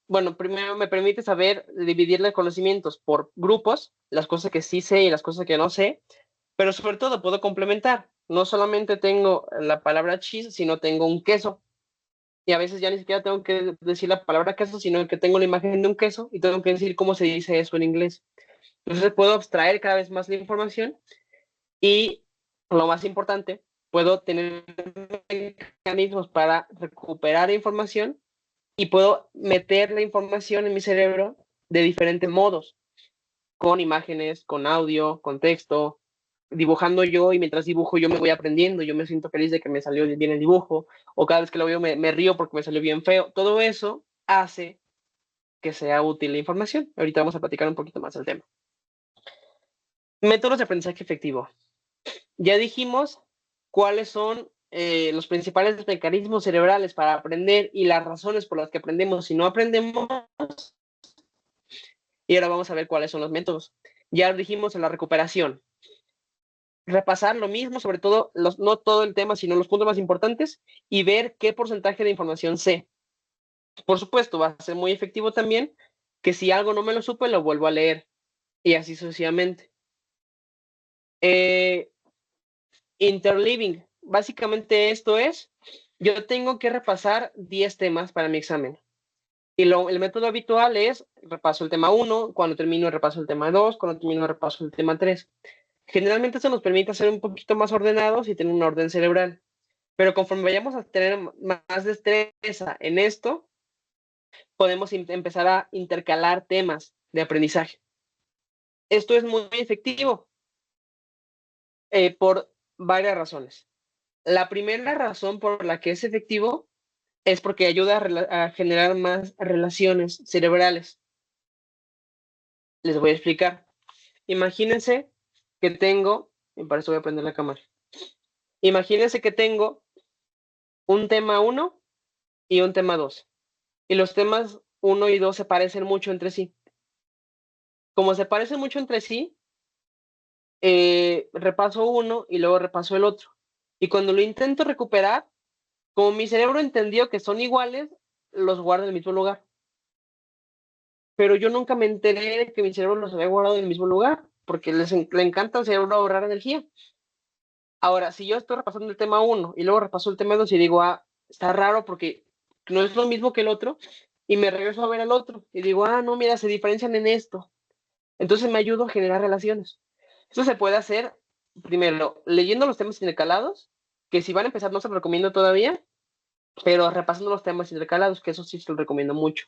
bueno, primero me permite saber dividir los conocimientos por grupos, las cosas que sí sé y las cosas que no sé, pero sobre todo puedo complementar. No solamente tengo la palabra cheese, sino tengo un queso. Y a veces ya ni siquiera tengo que decir la palabra queso, sino que tengo la imagen de un queso y tengo que decir cómo se dice eso en inglés. Entonces puedo abstraer cada vez más la información y, lo más importante, puedo tener mecanismos para recuperar información y puedo meter la información en mi cerebro de diferentes modos, con imágenes, con audio, con texto, dibujando yo, y mientras dibujo yo me voy aprendiendo, yo me siento feliz de que me salió bien el dibujo, o cada vez que lo veo me río porque me salió bien feo. Todo eso hace que sea útil la información. Ahorita vamos a platicar un poquito más del tema. Métodos de aprendizaje efectivo. Ya dijimos cuáles son los principales mecanismos cerebrales para aprender y las razones por las que aprendemos y no aprendemos. Y ahora vamos a ver cuáles son los métodos. Ya dijimos en la recuperación. Repasar lo mismo, sobre todo, no todo el tema, sino los puntos más importantes, y ver qué porcentaje de información sé. Por supuesto, va a ser muy efectivo también que si algo no me lo supe, lo vuelvo a leer, y así sucesivamente. Interleaving. Básicamente esto es, yo tengo que repasar 10 temas para mi examen. Y el método habitual es, repaso el tema 1, cuando termino repaso el tema 2, cuando termino repaso el tema 3. Generalmente eso nos permite ser un poquito más ordenados y tener un orden cerebral. Pero conforme vayamos a tener más destreza en esto, podemos empezar a intercalar temas de aprendizaje. Esto es muy efectivo por varias razones. La primera razón por la que es efectivo es porque ayuda a generar más relaciones cerebrales. Les voy a explicar. Imagínense que tengo, y para eso voy a prender la cámara. Imagínense que tengo un tema 1 y un tema 2. Y los temas 1 y 2 se parecen mucho entre sí. Como se parecen mucho entre sí, repaso uno y luego repaso el otro. Y cuando lo intento recuperar, como mi cerebro entendió que son iguales, los guarda en el mismo lugar. Pero yo nunca me enteré de que mi cerebro los había guardado en el mismo lugar, porque le encanta al cerebro ahorrar energía. Ahora, si yo estoy repasando el tema 1 y luego repaso el tema 2 y digo, está raro porque no es lo mismo que el otro, y me regreso a ver al otro y digo, no, mira, se diferencian en esto. Entonces me ayudo a generar relaciones. Esto se puede hacer, primero, leyendo los temas intercalados, que si van a empezar no se lo recomiendo todavía, pero repasando los temas intercalados, que eso sí se lo recomiendo mucho.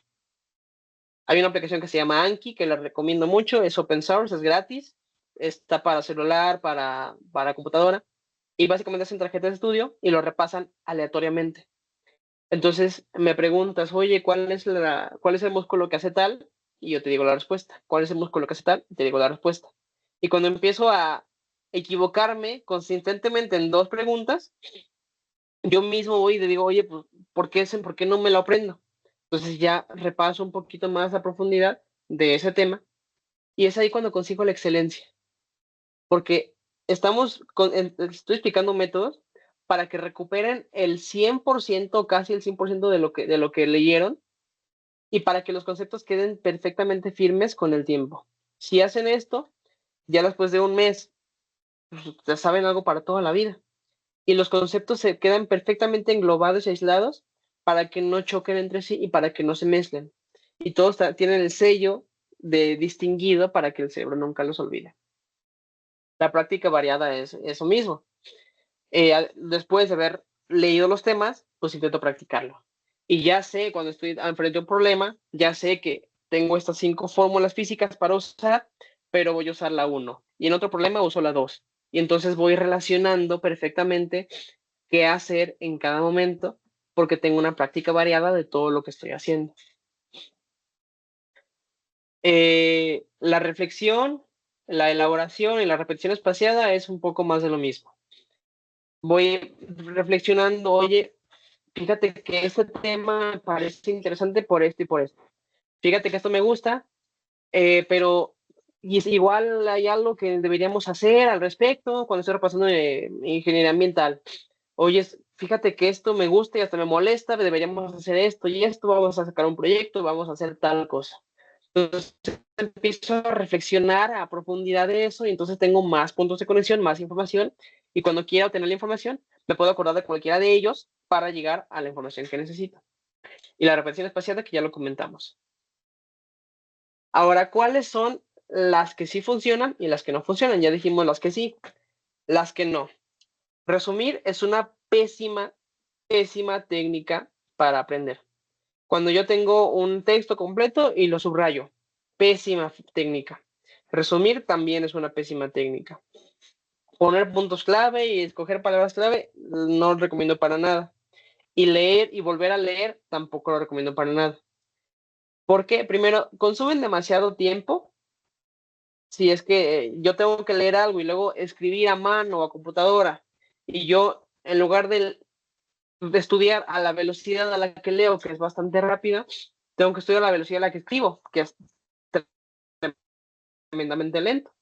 Hay una aplicación que se llama Anki, que la recomiendo mucho, es open source, es gratis, está para celular, para computadora, y básicamente hacen tarjetas de estudio y lo repasan aleatoriamente. Entonces me preguntas, oye, ¿cuál es el músculo que hace tal? Y yo te digo la respuesta. ¿Cuál es el músculo que hace tal? Y te digo la respuesta. Y cuando empiezo a equivocarme consistentemente en 2 preguntas, yo mismo voy y te digo, oye, pues, ¿por qué no me lo aprendo? Entonces ya repaso un poquito más a profundidad de ese tema, y es ahí cuando consigo la excelencia. Porque estoy explicando métodos para que recuperen el 100%, casi el 100% de lo que leyeron, y para que los conceptos queden perfectamente firmes con el tiempo. Si hacen esto, ya después de un mes, pues, ya saben algo para toda la vida. Y los conceptos se quedan perfectamente englobados y aislados para que no choquen entre sí y para que no se mezclen. Y todos tienen el sello de distinguido para que el cerebro nunca los olvide. La práctica variada es eso mismo. Después de haber leído los temas, pues intento practicarlo. Y ya sé, cuando estoy frente a un problema, ya sé que tengo estas 5 fórmulas físicas para usar, pero voy a usar la 1. Y en otro problema uso la 2. Y entonces voy relacionando perfectamente qué hacer en cada momento, porque tengo una práctica variada de todo lo que estoy haciendo. La reflexión, la elaboración y la repetición espaciada es un poco más de lo mismo. Voy reflexionando, oye, fíjate que este tema me parece interesante por esto y por esto. Fíjate que esto me gusta, pero igual hay algo que deberíamos hacer al respecto cuando estoy repasando ingeniería ambiental. Oye, fíjate que esto me gusta y hasta me molesta, deberíamos hacer esto y esto, vamos a sacar un proyecto, vamos a hacer tal cosa. Entonces empiezo a reflexionar a profundidad de eso, y entonces tengo más puntos de conexión, más información, y cuando quiera obtener la información, me puedo acordar de cualquiera de ellos para llegar a la información que necesito. Y la repetición espaciada, que ya lo comentamos. Ahora, ¿cuáles son las que sí funcionan y las que no funcionan? Ya dijimos las que sí, las que no. Resumir es una pésima técnica para aprender. Cuando yo tengo un texto completo y lo subrayo, pésima técnica. Resumir también es una pésima técnica. poner puntos clave y escoger palabras clave, no lo recomiendo para nada. Y leer y volver a leer, tampoco lo recomiendo para nada. Porque, primero, consumen demasiado tiempo. Si es que yo tengo que leer algo y luego escribir a mano o a computadora, y yo, en lugar de estudiar a la velocidad a la que leo, que es bastante rápida, tengo que estudiar a la velocidad a la que escribo, que es tremendamente lento.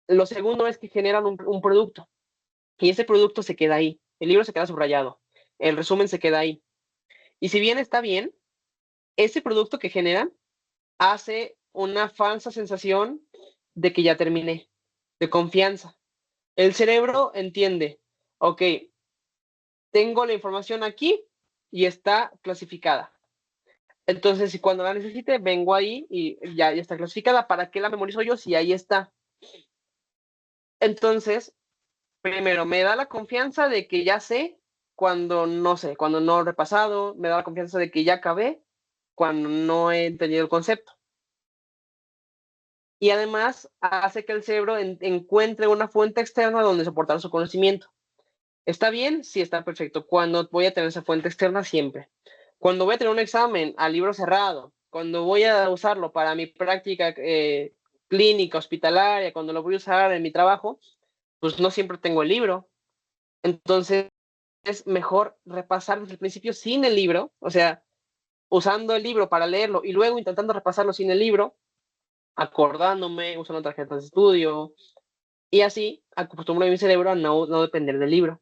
Lo segundo es que generan un producto y ese producto se queda ahí. El libro se queda subrayado, el resumen se queda ahí. Y si bien está bien, ese producto que generan hace una falsa sensación de que ya terminé, de confianza. El cerebro entiende, ok, tengo la información aquí y está clasificada. Entonces, si cuando la necesite, vengo ahí y ya está clasificada. ¿Para qué la memorizo yo si ahí está? Entonces, primero, me da la confianza de que ya sé cuando no sé, cuando no he repasado, me da la confianza de que ya acabé cuando no he entendido el concepto. Y además hace que el cerebro encuentre una fuente externa donde soportar su conocimiento. ¿Está bien? Sí, está perfecto. Cuando voy a tener esa fuente externa, siempre. Cuando voy a tener un examen a libro cerrado, cuando voy a usarlo para mi práctica clínica, hospitalaria, cuando lo voy a usar en mi trabajo, pues no siempre tengo el libro. Entonces es mejor repasar desde el principio sin el libro, o sea, usando el libro para leerlo y luego intentando repasarlo sin el libro, acordándome, usando tarjetas de estudio, y así acostumbro a mi cerebro a no depender del libro,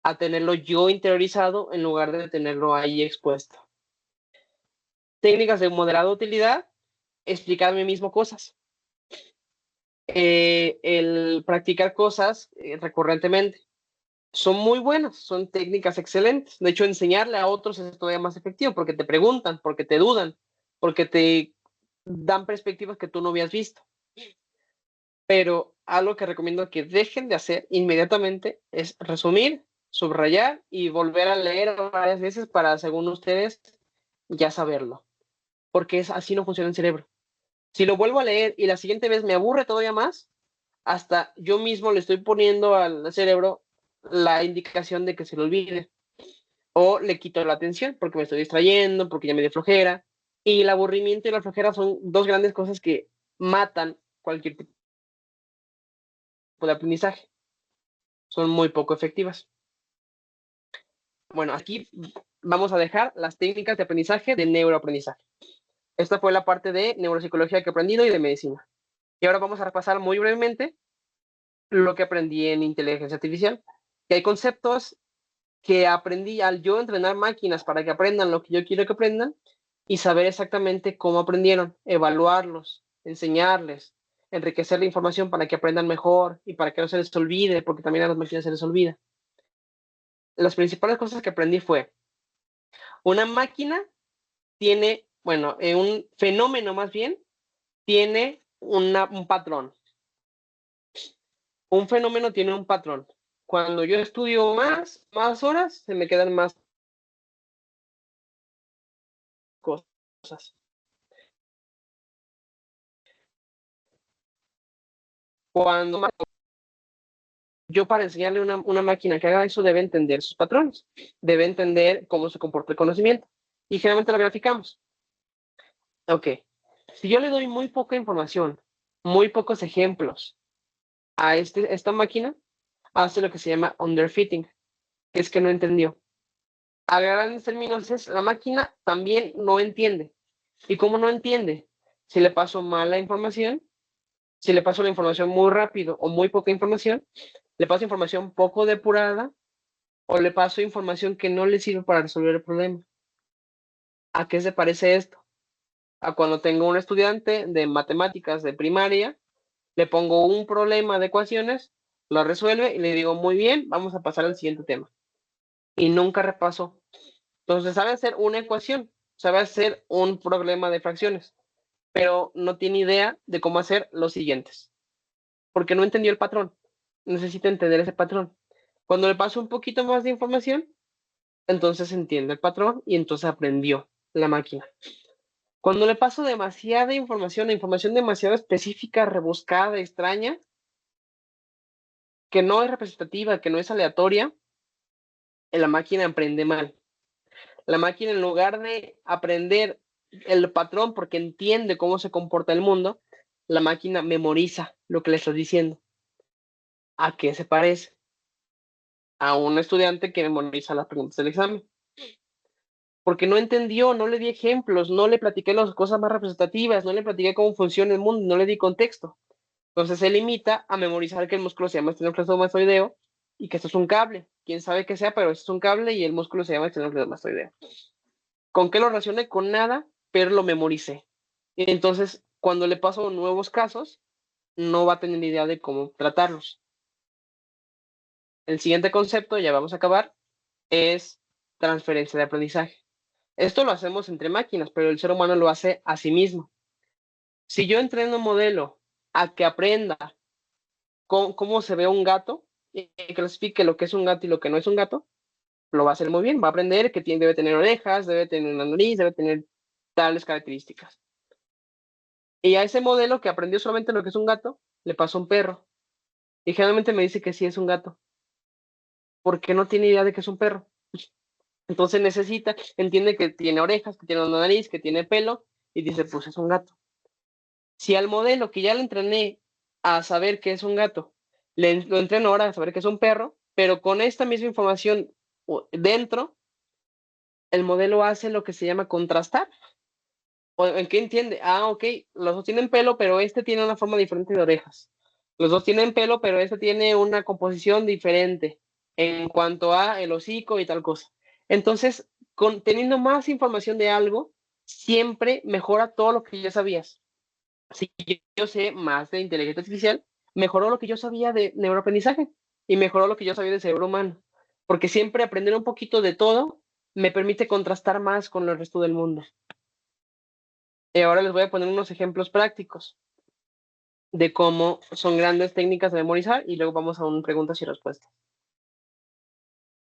a tenerlo yo interiorizado en lugar de tenerlo ahí expuesto. Técnicas de moderada utilidad, explicar a mí mismo cosas. El practicar cosas recurrentemente. Son muy buenas, son técnicas excelentes. De hecho, enseñarle a otros es todavía más efectivo porque te preguntan, porque te dudan, porque te dan perspectivas que tú no habías visto. Pero algo que recomiendo que dejen de hacer inmediatamente es resumir, subrayar y volver a leer varias veces para, según ustedes, ya saberlo. Porque así no funciona el cerebro. Si lo vuelvo a leer y la siguiente vez me aburre todavía más, hasta yo mismo le estoy poniendo al cerebro la indicación de que se lo olvide. O le quito la atención porque me estoy distrayendo, porque ya me dio flojera. Y el aburrimiento y la flojera son dos grandes cosas que matan cualquier tipo de aprendizaje. Son muy poco efectivas. Bueno, aquí vamos a dejar las técnicas de aprendizaje de neuroaprendizaje. Esta fue la parte de neuropsicología que he aprendido y de medicina. Y ahora vamos a repasar muy brevemente lo que aprendí en inteligencia artificial. Que hay conceptos que aprendí al yo entrenar máquinas para que aprendan lo que yo quiero que aprendan y saber exactamente cómo aprendieron, evaluarlos, enseñarles, enriquecer la información para que aprendan mejor y para que no se les olvide, porque también a las máquinas se les olvida. Las principales cosas que aprendí fue, una máquina tiene, bueno, un fenómeno más bien, tiene un patrón. Un fenómeno tiene un patrón. Cuando yo estudio más horas, se me quedan más cosas. Cuando yo para enseñarle una máquina que haga eso debe entender sus patrones, debe entender cómo se comporta el conocimiento. Y generalmente lo graficamos. Ok, si yo le doy muy poca información, muy pocos ejemplos a esta máquina, hace lo que se llama underfitting, que es que no entendió. A grandes términos es, la máquina también no entiende. ¿Y cómo no entiende? Si le paso mala información, si le paso la información muy rápido o muy poca información, le paso información poco depurada o le paso información que no le sirve para resolver el problema. ¿A qué se parece esto? A cuando tengo un estudiante de matemáticas de primaria, le pongo un problema de ecuaciones, lo resuelve y le digo, muy bien, vamos a pasar al siguiente tema. Y nunca repasó. Entonces sabe hacer una ecuación, sabe hacer un problema de fracciones, pero no tiene idea de cómo hacer los siguientes, porque no entendió el patrón. Necesita entender ese patrón. Cuando le paso un poquito más de información, entonces entiende el patrón y entonces aprendió la máquina. Cuando le paso demasiada información demasiado específica, rebuscada, extraña, que no es representativa, que no es aleatoria, la máquina aprende mal. La máquina, en lugar de aprender el patrón porque entiende cómo se comporta el mundo, la máquina memoriza lo que le estás diciendo. ¿A qué se parece? A un estudiante que memoriza las preguntas del examen. Porque no entendió, no le di ejemplos, no le platiqué las cosas más representativas, no le platiqué cómo funciona el mundo, no le di contexto. Entonces se limita a memorizar que el músculo se llama esternocleidomastoideo y que esto es un cable. Quién sabe qué sea, pero esto es un cable y el músculo se llama esternocleidomastoideo. ¿Con qué lo relacioné? Con nada, pero lo memoricé. Y entonces, cuando le paso nuevos casos, no va a tener idea de cómo tratarlos. El siguiente concepto, ya vamos a acabar, es transferencia de aprendizaje. Esto lo hacemos entre máquinas, pero el ser humano lo hace a sí mismo. Si yo entreno un modelo a que aprenda cómo se ve un gato y clasifique lo que es un gato y lo que no es un gato, lo va a hacer muy bien. Va a aprender que debe tener orejas, debe tener una nariz, debe tener tales características. Y a ese modelo que aprendió solamente lo que es un gato, le pasó un perro. Y generalmente me dice que sí es un gato, porque no tiene idea de que es un perro. Entonces entiende que tiene orejas, que tiene una nariz, que tiene pelo, y dice, pues es un gato. Si al modelo que ya le entrené a saber que es un gato, lo entreno ahora a saber que es un perro, pero con esta misma información dentro, el modelo hace lo que se llama contrastar. ¿En qué entiende? Ah, ok, los dos tienen pelo, pero este tiene una forma diferente de orejas. Los dos tienen pelo, pero este tiene una composición diferente en cuanto a el hocico y tal cosa. Entonces, teniendo más información de algo, siempre mejora todo lo que ya sabías. Si yo sé más de inteligencia artificial, mejoró lo que yo sabía de neuroaprendizaje y mejoró lo que yo sabía de cerebro humano. Porque siempre aprender un poquito de todo me permite contrastar más con el resto del mundo. Y ahora les voy a poner unos ejemplos prácticos de cómo son grandes técnicas de memorizar y luego vamos a un preguntas y respuestas.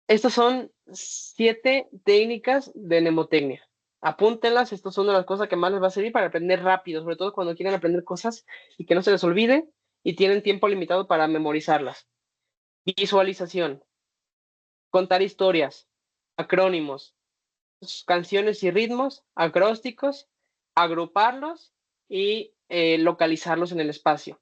Estas son 7 técnicas de mnemotecnia. Apúntenlas, estas son de las cosas que más les va a servir para aprender rápido, sobre todo cuando quieren aprender cosas y que no se les olvide y tienen tiempo limitado para memorizarlas. Visualización, contar historias, acrónimos, canciones y ritmos, acrósticos, agruparlos y localizarlos en el espacio.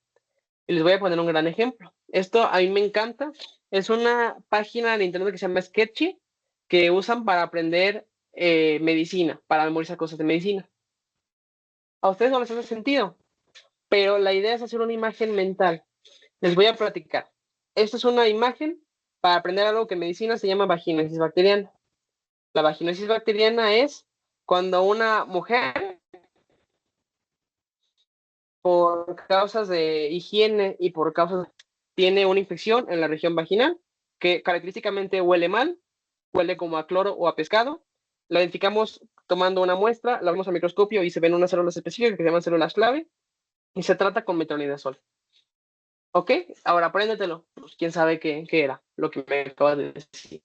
Y les voy a poner un gran ejemplo. Esto a mí me encanta. Es una página de internet que se llama Sketchy, que usan para aprender medicina, para memorizar cosas de medicina. A ustedes no les hace sentido, pero la idea es hacer una imagen mental. Les voy a platicar. Esta es una imagen para aprender algo que en medicina se llama vaginosis bacteriana. La vaginosis bacteriana es cuando una mujer, por causas de higiene y por causas, tiene una infección en la región vaginal que característicamente huele mal, huele como a cloro o a pescado. La identificamos tomando una muestra, la vemos al microscopio y se ven unas células específicas que se llaman células clave y se trata con metronidazol. ¿Ok? Ahora apréndetelo. Pues quién sabe qué era lo que me acabas de decir.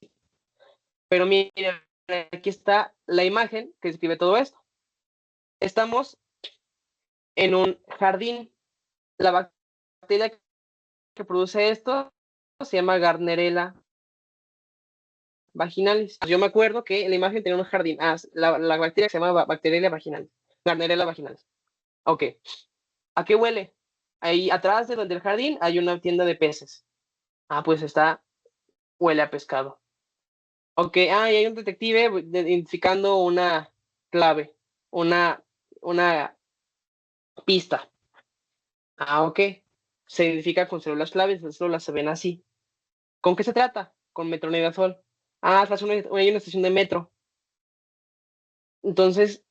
Pero miren, aquí está la imagen que describe todo esto. Estamos en un jardín. La bacteria que produce esto se llama Gardnerella vaginalis. Yo me acuerdo que en la imagen tenía un jardín. La bacteria se llama Bacteria vaginalis. Gardnerella vaginalis. Ok. ¿A qué huele? Ahí atrás del jardín hay una tienda de peces. Pues huele a pescado. Ok, y hay un detective identificando una clave, una, una pista. Ok. Se identifica con células claves, las células se ven así. ¿Con qué se trata? Con metronidazol. Es hay una estación de metro. Entonces,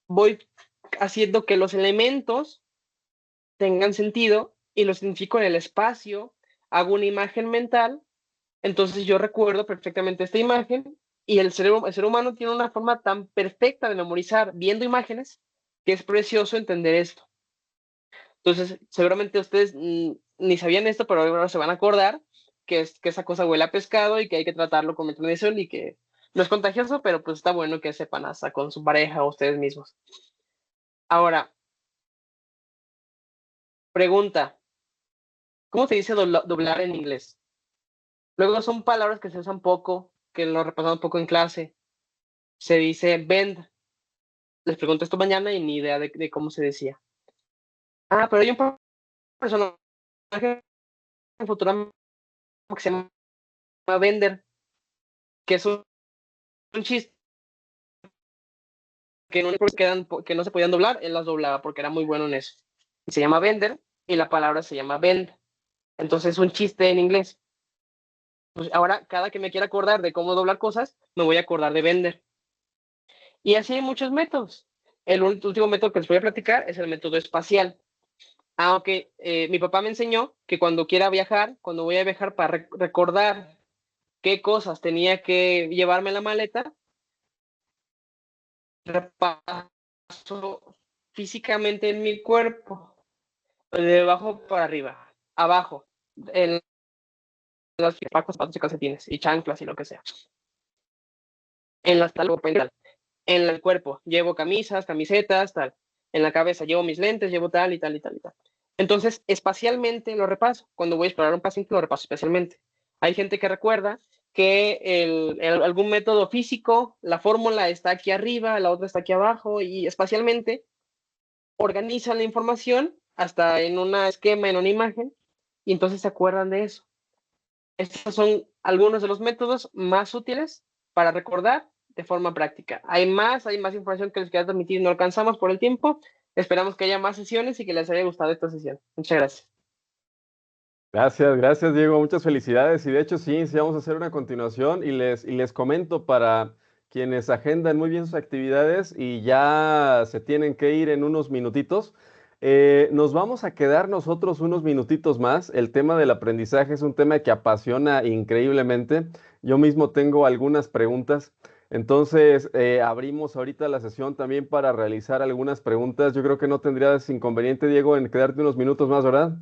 voy haciendo que los elementos tengan sentido y los identifico en el espacio, hago una imagen mental, entonces yo recuerdo perfectamente esta imagen y el ser humano tiene una forma tan perfecta de memorizar viendo imágenes que es precioso entender esto. Entonces, seguramente ustedes ni sabían esto, pero ahora se van a acordar que esa cosa huele a pescado y que hay que tratarlo con metronidazol y que no es contagioso, pero pues está bueno que sepan hasta con su pareja o ustedes mismos. Ahora, pregunta, ¿cómo se dice doblar en inglés? Luego son palabras que se usan poco, que lo repasamos poco en clase. Se dice bend. Les pregunto esto mañana y ni idea de cómo se decía. Ah, pero hay un personaje en Futurama que se llama Bender, que es un chiste que en un que no se podían doblar, él las doblaba porque era muy bueno en eso. Y se llama Bender y la palabra se llama bend. Entonces es un chiste en inglés. Pues ahora, cada que me quiera acordar de cómo doblar cosas, me voy a acordar de Bender. Y así hay muchos métodos. El último método que les voy a platicar es el método espacial. Aunque mi papá me enseñó que cuando quiera viajar, cuando voy a viajar para recordar qué cosas tenía que llevarme en la maleta, repaso físicamente en mi cuerpo, de abajo para arriba, abajo, en los zapatos y calcetines, y chanclas y lo que sea. En las en el cuerpo llevo camisas, camisetas, tal. En la cabeza llevo mis lentes, llevo tal y tal y tal y tal. Entonces, espacialmente lo repaso. Cuando voy a explorar un paciente, lo repaso especialmente. Hay gente que recuerda que algún método físico, la fórmula está aquí arriba, la otra está aquí abajo, y espacialmente organizan la información hasta en un esquema, en una imagen, y entonces se acuerdan de eso. Estos son algunos de los métodos más útiles para recordar de forma práctica. Hay más información que les quiero transmitir, no alcanzamos por el tiempo. Esperamos que haya más sesiones y que les haya gustado esta sesión. Muchas gracias.
Gracias, gracias Diego, muchas felicidades. Y de hecho sí, vamos a hacer una continuación y les comento para quienes agendan muy bien sus actividades y ya se tienen que ir en unos minutitos. Nos vamos a quedar nosotros unos minutitos más. El tema del aprendizaje es un tema que apasiona increíblemente. Yo mismo tengo algunas preguntas. Entonces, abrimos ahorita la sesión también para realizar algunas preguntas. Yo creo que no tendrías inconveniente, Diego, en quedarte unos minutos más, ¿verdad?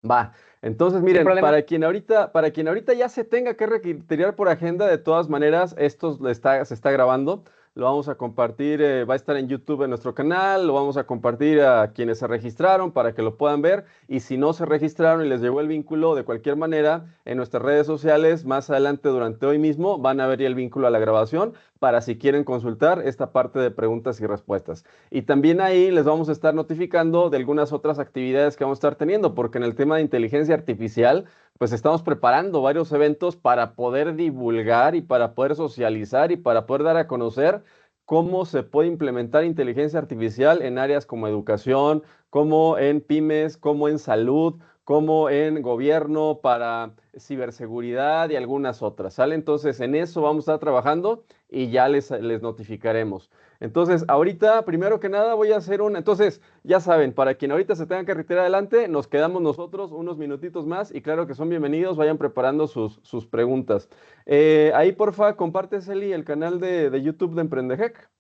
Va. Entonces,
Sin
miren,
problema.
para quien ahorita ya se tenga que retirar por agenda, de todas maneras, esto se está grabando, lo vamos a compartir, va a estar en YouTube en nuestro canal, lo vamos a compartir a quienes se registraron para que lo puedan ver, y si no se registraron y les llegó el vínculo de cualquier manera, en nuestras redes sociales, más adelante durante hoy mismo, van a ver ya el vínculo a la grabación para si quieren consultar esta parte de preguntas y respuestas. Y también ahí les vamos a estar notificando de algunas otras actividades que vamos a estar teniendo, porque en el tema de inteligencia artificial, pues estamos preparando varios eventos para poder divulgar y para poder socializar y para poder dar a conocer cómo se puede implementar inteligencia artificial en áreas como educación, como en pymes, como en salud, como en gobierno, para ciberseguridad y algunas otras, ¿sale? Entonces, en eso vamos a estar trabajando y ya les notificaremos. Entonces, ahorita, primero que nada, voy a hacer una. Entonces, ya saben, para quien ahorita se tenga que retirar adelante, nos quedamos nosotros unos minutitos más y claro que son bienvenidos, vayan preparando sus preguntas. Ahí, porfa, comparte, Celi, el canal de YouTube de Emprendejec.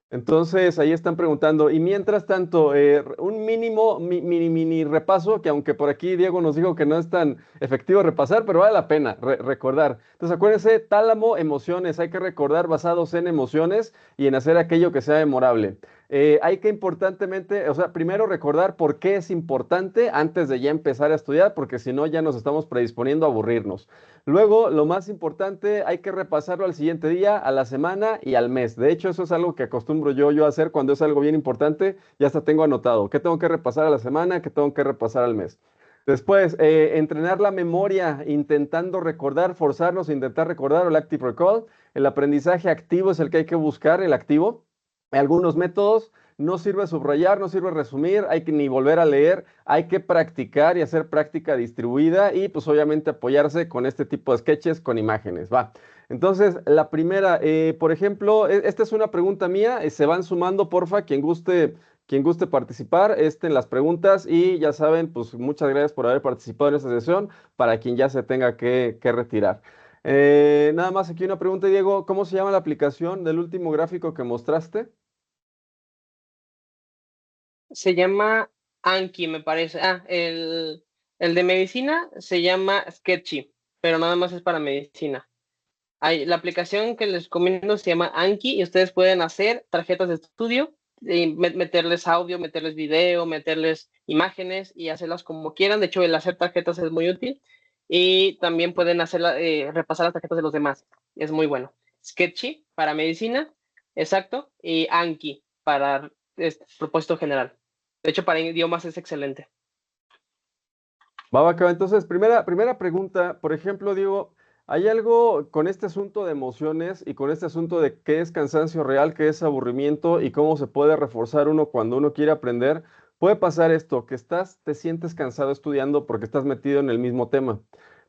Entonces, ahí están preguntando. Y mientras tanto, un mínimo, mini repaso, que aunque por aquí Diego nos dijo que no es tan efectivo repasar, pero vale la pena recordar. Entonces, acuérdense, tálamo, emociones. Hay que recordar basados en emociones y en hacer aquello que sea memorable. Hay que importantemente, o sea, primero recordar por qué es importante antes de ya empezar a estudiar, porque si no, ya nos estamos predisponiendo a aburrirnos. Luego, lo más importante, hay que repasarlo al siguiente día, a la semana y al mes. De hecho, eso es algo que acostumbro yo a hacer cuando es algo bien importante. Ya hasta tengo anotado qué tengo que repasar a la semana, qué tengo que repasar al mes. Después, entrenar la memoria, intentando recordar, forzarnos a intentar recordar el active recall. El aprendizaje activo es el que hay que buscar, el activo. Algunos métodos, no sirve subrayar, no sirve resumir, hay que ni volver a leer, hay que practicar y hacer práctica distribuida y pues obviamente apoyarse con este tipo de sketches con imágenes, va. Entonces, la primera, por ejemplo, esta es una pregunta mía, se van sumando, porfa, quien guste participar en las preguntas y ya saben, pues muchas gracias por haber participado en esta sesión para quien ya se tenga que retirar. Nada más aquí una pregunta, Diego, ¿cómo se llama la aplicación del último gráfico que mostraste?
Se llama Anki, me parece. El de medicina se llama Sketchy, pero nada más es para medicina. La aplicación que les recomiendo se llama Anki y ustedes pueden hacer tarjetas de estudio, y meterles audio, meterles video, meterles imágenes y hacerlas como quieran. De hecho, el hacer tarjetas es muy útil. y también pueden repasar las tarjetas de los demás. Es muy bueno. Sketchy para medicina, exacto, y Anki para propósito general. De hecho, para idiomas es excelente.
Va, entonces, primera pregunta, por ejemplo, Diego, ¿hay algo con este asunto de emociones y con este asunto de qué es cansancio real, qué es aburrimiento y cómo se puede reforzar uno cuando uno quiere aprender? Puede pasar esto, que te sientes cansado estudiando porque estás metido en el mismo tema,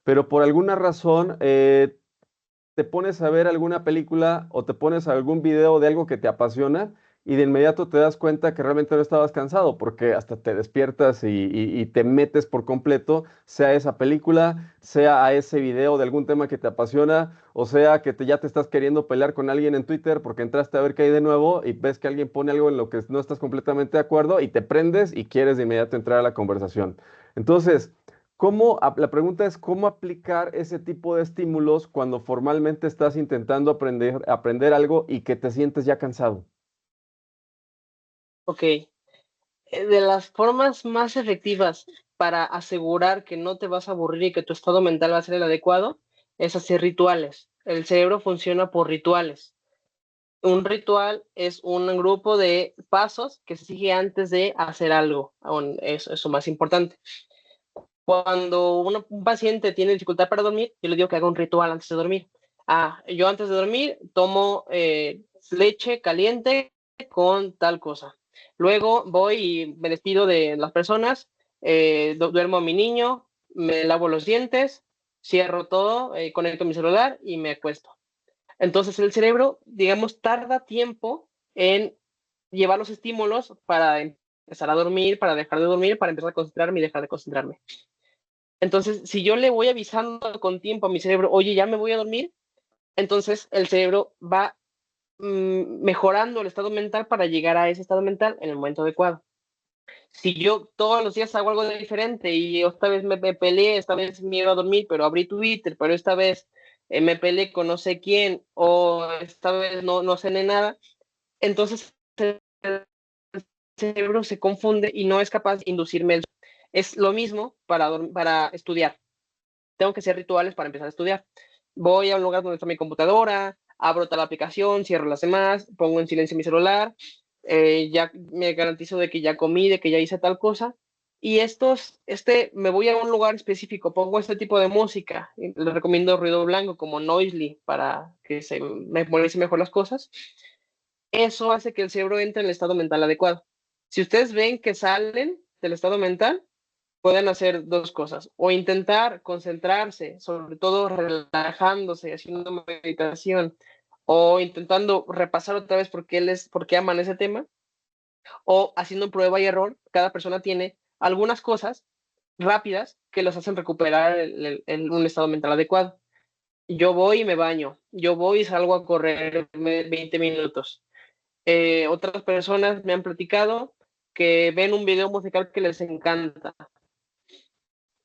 pero por alguna razón te pones a ver alguna película o te pones a algún video de algo que te apasiona y de inmediato te das cuenta que realmente no estabas cansado porque hasta te despiertas y te metes por completo, sea a esa película, sea a ese video de algún tema que te apasiona, o sea que ya te estás queriendo pelear con alguien en Twitter porque entraste a ver qué hay de nuevo y ves que alguien pone algo en lo que no estás completamente de acuerdo y te prendes y quieres de inmediato entrar a la conversación. Entonces, la pregunta es cómo aplicar ese tipo de estímulos cuando formalmente estás intentando aprender algo y que te sientes ya cansado.
Ok. De las formas más efectivas para asegurar que no te vas a aburrir y que tu estado mental va a ser el adecuado es hacer rituales. El cerebro funciona por rituales. Un ritual es un grupo de pasos que se sigue antes de hacer algo. Eso es lo más importante. Cuando un paciente tiene dificultad para dormir, yo le digo que haga un ritual antes de dormir. Yo antes de dormir tomo leche caliente con tal cosa. Luego voy y me despido de las personas, duermo a mi niño, me lavo los dientes, cierro todo, conecto mi celular y me acuesto. Entonces el cerebro, digamos, tarda tiempo en llevar los estímulos para empezar a dormir, para dejar de dormir, para empezar a concentrarme y dejar de concentrarme. Entonces, si yo le voy avisando con tiempo a mi cerebro, oye, ya me voy a dormir, entonces el cerebro va mejorando el estado mental para llegar a ese estado mental en el momento adecuado. Si yo todos los días hago algo de diferente y esta vez me peleé, esta vez me iba a dormir, pero abrí Twitter, pero esta vez me peleé con no sé quién o esta vez no cené nada, entonces el cerebro se confunde y no es capaz de inducirme el... Es lo mismo para estudiar. Tengo que hacer rituales para empezar a estudiar. Voy a un lugar donde está mi computadora, abro tal aplicación, cierro las demás, pongo en silencio mi celular, ya me garantizo de que ya comí, de que ya hice tal cosa. Y me voy a un lugar específico, pongo este tipo de música, les recomiendo ruido blanco como Noisely para que se memorice mejor las cosas. Eso hace que el cerebro entre en el estado mental adecuado. Si ustedes ven que salen del estado mental, pueden hacer dos cosas, o intentar concentrarse, sobre todo relajándose, haciendo meditación, o intentando repasar otra vez por qué aman ese tema, o haciendo prueba y error. Cada persona tiene algunas cosas rápidas que los hacen recuperar un estado mental adecuado. Yo voy y me baño, yo voy y salgo a correr 20 minutos. Otras personas me han platicado que ven un video musical que les encanta,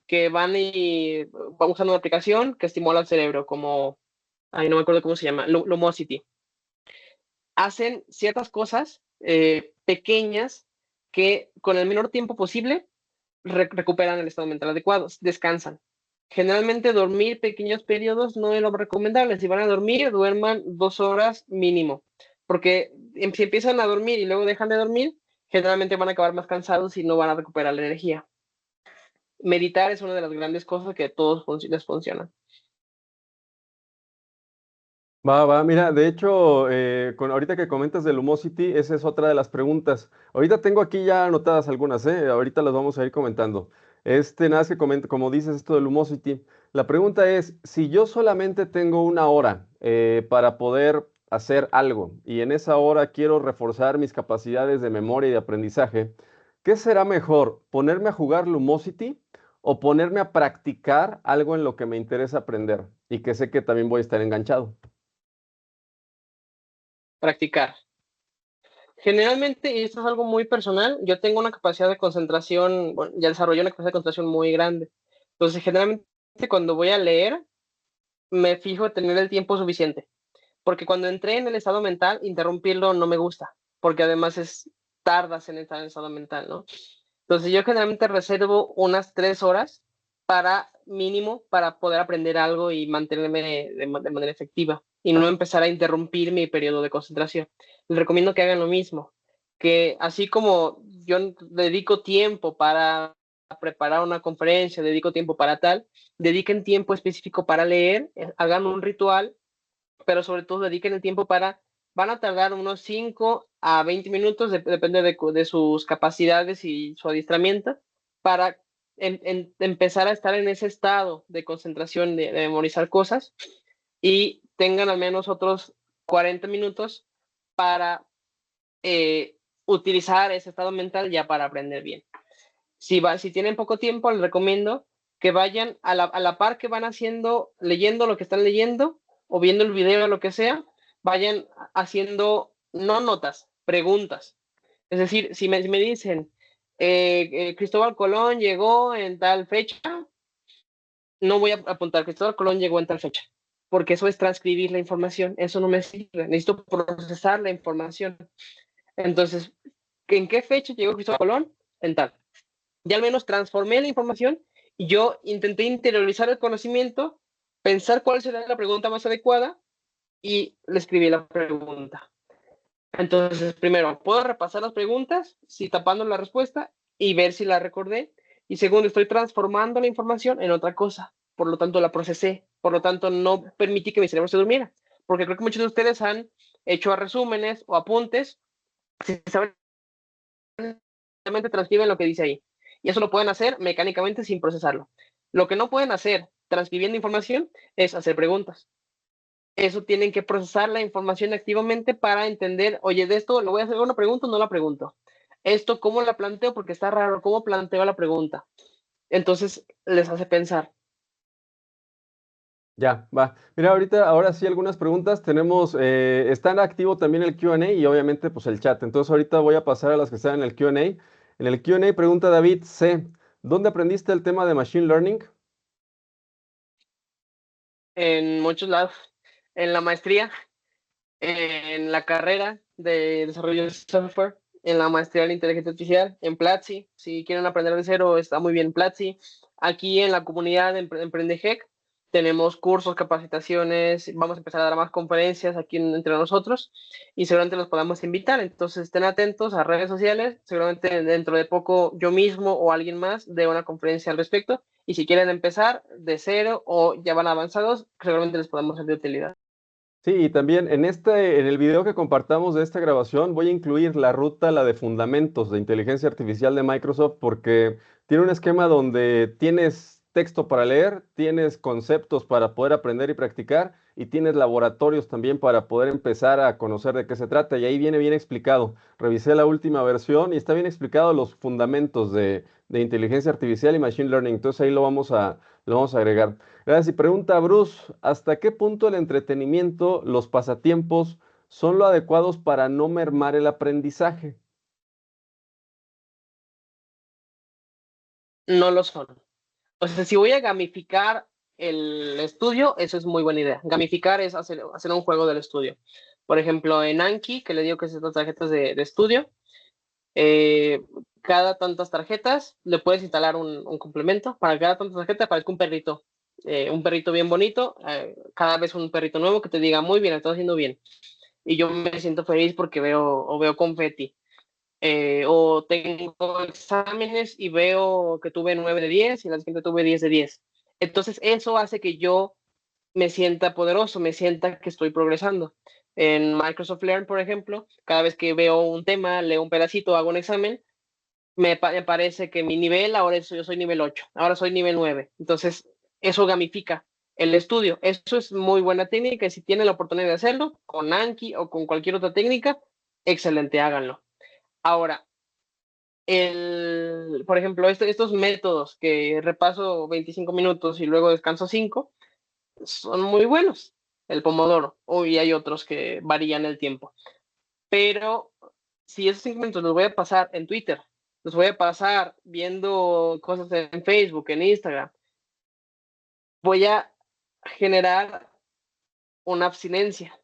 que van y van usando una aplicación que estimula el cerebro, como, ay, no me acuerdo cómo se llama, Lumosity. Hacen ciertas cosas pequeñas que con el menor tiempo posible recuperan el estado mental adecuado, descansan. Generalmente dormir pequeños periodos no es lo recomendable. Si van a dormir, duerman 2 horas mínimo, porque si empiezan a dormir y luego dejan de dormir, generalmente van a acabar más cansados y no van a recuperar la energía. Meditar es una de las grandes cosas que a todos les funciona.
Mira, de hecho, ahorita que comentas del Lumosity, esa es otra de las preguntas. Ahorita tengo aquí ya anotadas algunas, ahorita las vamos a ir comentando. Nada más que como dices esto del Lumosity, la pregunta es, si yo solamente tengo una hora para poder hacer algo y en esa hora quiero reforzar mis capacidades de memoria y de aprendizaje, ¿qué será mejor? ¿Ponerme a jugar Lumosity o ponerme a practicar algo en lo que me interesa aprender y que sé que también voy a estar enganchado?
Practicar. Generalmente, y esto es algo muy personal, yo tengo una capacidad de concentración, bueno, ya desarrollé una capacidad de concentración muy grande. Entonces, generalmente cuando voy a leer, me fijo en tener el tiempo suficiente. Porque cuando entré en el estado mental, interrumpirlo no me gusta, porque además tardas en entrar en el estado mental, ¿no? Entonces yo generalmente reservo unas 3 horas para mínimo para poder aprender algo y mantenerme de manera efectiva y no empezar a interrumpir mi periodo de concentración. Les recomiendo que hagan lo mismo, que así como yo dedico tiempo para preparar una conferencia, dedico tiempo para tal, dediquen tiempo específico para leer, hagan un ritual, pero sobre todo dediquen el tiempo van a tardar unos 5 a 20 minutos, depende de sus capacidades y su adiestramiento, para empezar a estar en ese estado de concentración, de memorizar cosas, y tengan al menos otros 40 minutos para utilizar ese estado mental ya para aprender bien. Si tienen poco tiempo, les recomiendo que vayan a la par que van haciendo, leyendo lo que están leyendo o viendo el video o lo que sea, vayan haciendo no notas, preguntas. Es decir, si me dicen, Cristóbal Colón llegó en tal fecha, no voy a apuntar Cristóbal Colón llegó en tal fecha, porque eso es transcribir la información, eso no me sirve, necesito procesar la información. Entonces, ¿en qué fecha llegó Cristóbal Colón? En tal. Ya al menos transformé la información y yo intenté interiorizar el conocimiento, pensar cuál sería la pregunta más adecuada y le escribí la pregunta. Entonces, primero, puedo repasar las preguntas, si tapando la respuesta y ver si la recordé. Y segundo, estoy transformando la información en otra cosa. Por lo tanto, la procesé. Por lo tanto, no permití que mi cerebro se durmiera. Porque creo que muchos de ustedes han hecho resúmenes o apuntes, si saben, transcriben lo que dice ahí. Y eso lo pueden hacer mecánicamente sin procesarlo. Lo que no pueden hacer transcribiendo información es hacer preguntas. Eso tienen que procesar la información activamente para entender, oye, de esto, ¿lo voy a hacer una pregunta o no la pregunto? Esto, ¿cómo la planteo? Porque está raro, ¿cómo planteo la pregunta? Entonces, les hace pensar.
Ya, va. Mira, ahorita, ahora sí, algunas preguntas. Tenemos, está en activo también el Q&A y obviamente pues el chat. Entonces ahorita voy a pasar a las que están en el Q&A. En el Q&A pregunta David C. ¿Dónde aprendiste el tema de Machine Learning?
En muchos lados, en la maestría, en la carrera de desarrollo de software, en la maestría de inteligencia artificial, en Platzi. Si quieren aprender de cero, está muy bien Platzi. Aquí en la comunidad de Emprendehec tenemos cursos, capacitaciones, vamos a empezar a dar más conferencias aquí entre nosotros y seguramente los podamos invitar. Entonces estén atentos a redes sociales, seguramente dentro de poco yo mismo o alguien más dé una conferencia al respecto. Y si quieren empezar de cero o ya van avanzados, seguramente les podemos ser de utilidad.
Sí, y también en el video que compartamos de esta grabación, voy a incluir la ruta, la de fundamentos de inteligencia artificial de Microsoft, porque tiene un esquema donde tienes texto para leer, tienes conceptos para poder aprender y practicar, y tienes laboratorios también para poder empezar a conocer de qué se trata. Y ahí viene bien explicado. Revisé la última versión y está bien explicado los fundamentos de inteligencia artificial y machine learning. Entonces ahí lo vamos a agregar. Gracias. Y pregunta Bruce, ¿hasta qué punto el entretenimiento, los pasatiempos, son lo adecuados para no mermar el aprendizaje?
No lo son. O sea, si voy a gamificar el estudio, eso es muy buena idea. Gamificar es hacer un juego del estudio. Por ejemplo, en Anki, que le digo que es estas tarjetas de estudio, eh, cada tantas tarjetas le puedes instalar un complemento. Para cada tantas tarjetas aparezca un perrito bien bonito, cada vez un perrito nuevo que te diga, muy bien, estás haciendo bien. Y yo me siento feliz porque veo confeti. O tengo exámenes y veo que tuve 9 de 10 y la siguiente tuve 10 de 10. Entonces eso hace que yo me sienta poderoso, me sienta que estoy progresando. En Microsoft Learn, por ejemplo, cada vez que veo un tema, leo un pedacito, hago un examen, me parece que mi nivel, ahora yo soy nivel 8, ahora soy nivel 9. Entonces eso gamifica el estudio. Eso es muy buena técnica y si tienen la oportunidad de hacerlo con Anki o con cualquier otra técnica, excelente, háganlo. Ahora, por ejemplo, estos métodos que repaso 25 minutos y luego descanso 5, son muy buenos. El Pomodoro, y hay otros que varían el tiempo. Pero si esos 5 minutos los voy a pasar en Twitter, los voy a pasar viendo cosas en Facebook, en Instagram, voy a generar una abstinencia.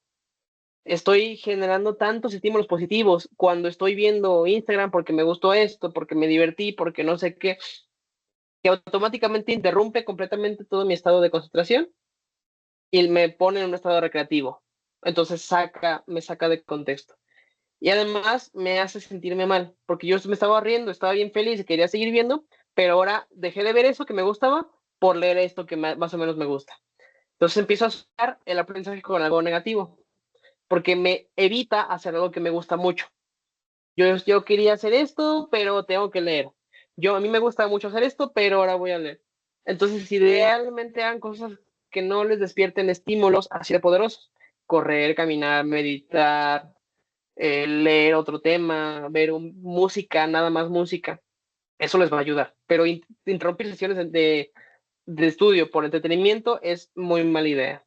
Estoy generando tantos estímulos positivos cuando estoy viendo Instagram porque me gustó esto, porque me divertí, porque no sé qué, que automáticamente interrumpe completamente todo mi estado de concentración y me pone en un estado recreativo. Entonces me saca de contexto. Y además me hace sentirme mal, porque yo me estaba riendo, estaba bien feliz y quería seguir viendo, pero ahora dejé de ver eso que me gustaba por leer esto que más o menos me gusta. Entonces empiezo a asociar el aprendizaje con algo negativo, porque me evita hacer algo que me gusta mucho. Yo quería hacer esto, pero tengo que leer. A mí me gusta mucho hacer esto, pero ahora voy a leer. Entonces, si realmente hagan cosas que no les despierten estímulos así de poderosos, correr, caminar, meditar, leer otro tema, música, nada más música, eso les va a ayudar. Pero interrumpir sesiones de estudio por entretenimiento es muy mala idea.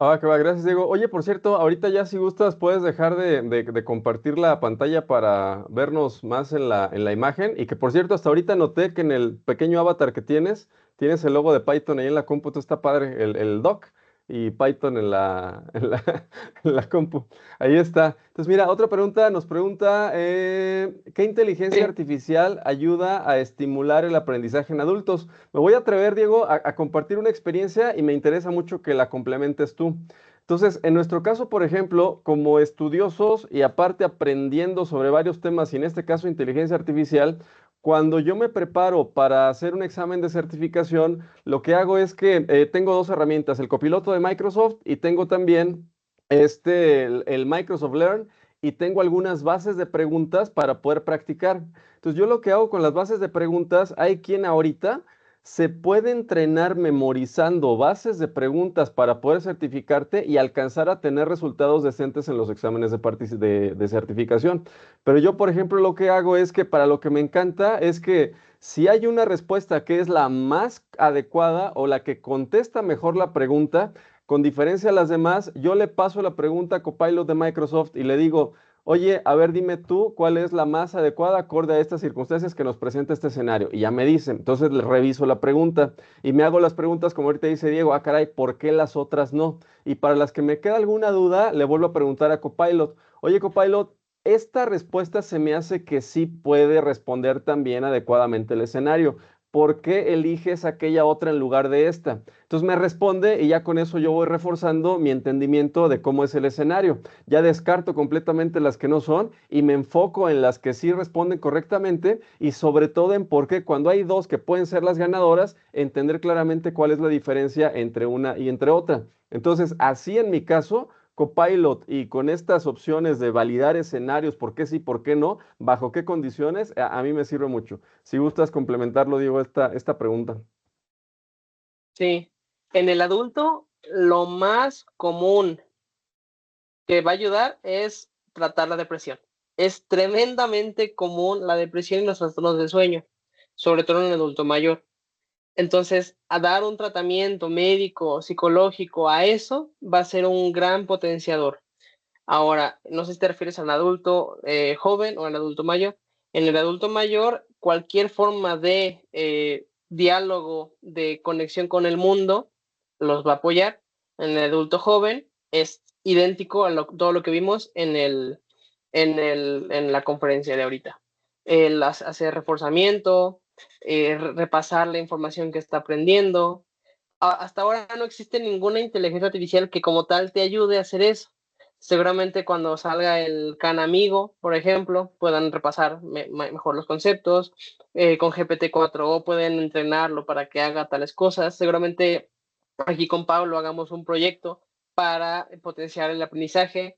Ah, que va, gracias, Diego. Oye, por cierto, ahorita ya si gustas puedes dejar de compartir la pantalla para vernos más en la imagen. Y que por cierto, hasta ahorita noté que en el pequeño avatar que tienes el logo de Python ahí en la compu, está padre, el doc y Python en la compu. Ahí está. Entonces, mira, otra pregunta nos pregunta, ¿qué inteligencia
Sí,
artificial ayuda a estimular el aprendizaje en adultos? Me voy a atrever, Diego, a compartir una experiencia y me interesa mucho que la complementes tú. Entonces, en nuestro caso, por ejemplo, como estudiosos y aparte aprendiendo sobre varios temas, y en este caso inteligencia artificial, cuando yo me preparo para hacer un examen de certificación, lo que hago es que tengo dos herramientas, el copiloto de Microsoft y tengo también el Microsoft Learn y tengo algunas bases de preguntas para poder practicar. Entonces, yo lo que hago con las bases de preguntas, hay quien ahorita se puede entrenar memorizando bases de preguntas para poder certificarte y alcanzar a tener resultados decentes en los exámenes de certificación. Pero yo, por ejemplo, lo que hago es que para lo que me encanta es que si hay una respuesta que es la más adecuada o la que contesta mejor la pregunta, con diferencia a las demás, yo le paso la pregunta a Copilot de Microsoft y le digo, oye, a ver, dime tú cuál es la más adecuada acorde a estas circunstancias que nos presenta este escenario. Y ya me dicen. Entonces le reviso la pregunta y me hago las preguntas como ahorita dice Diego, ah, caray, ¿por qué las otras no? Y para las que me queda alguna duda, le vuelvo a preguntar a Copilot, oye, Copilot, esta respuesta se me hace que sí puede responder también adecuadamente el escenario. ¿Por qué eliges aquella otra en lugar de esta? Entonces me responde y ya con eso yo voy reforzando mi entendimiento de cómo es el escenario. Ya descarto completamente las que no son y me enfoco en las que sí responden correctamente y sobre todo en por qué cuando hay dos que pueden ser las ganadoras, entender claramente cuál es la diferencia entre una y entre otra. Entonces, así en mi caso, Copilot y con estas opciones de validar escenarios, por qué sí, por qué no, bajo qué condiciones, a mí me sirve mucho. Si gustas complementarlo, digo, esta pregunta.
sí. En el adulto, lo más común que va a ayudar es tratar la depresión. Es tremendamente común la depresión y los trastornos del sueño, sobre todo en el adulto mayor. Entonces, a dar un tratamiento médico, psicológico a eso va a ser un gran potenciador. Ahora, no sé si te refieres al adulto joven o al adulto mayor. En el adulto mayor, cualquier forma de diálogo, de conexión con el mundo, los va a apoyar. En el adulto joven es idéntico a todo lo que vimos en la conferencia de ahorita. El hacer reforzamiento, repasar la información que está aprendiendo. Hasta ahora no existe ninguna inteligencia artificial que como tal te ayude a hacer eso. Seguramente cuando salga el Can Amigo, por ejemplo, puedan repasar mejor los conceptos. Con GPT-4o pueden entrenarlo para que haga tales cosas. Seguramente aquí con Pablo hagamos un proyecto para potenciar el aprendizaje.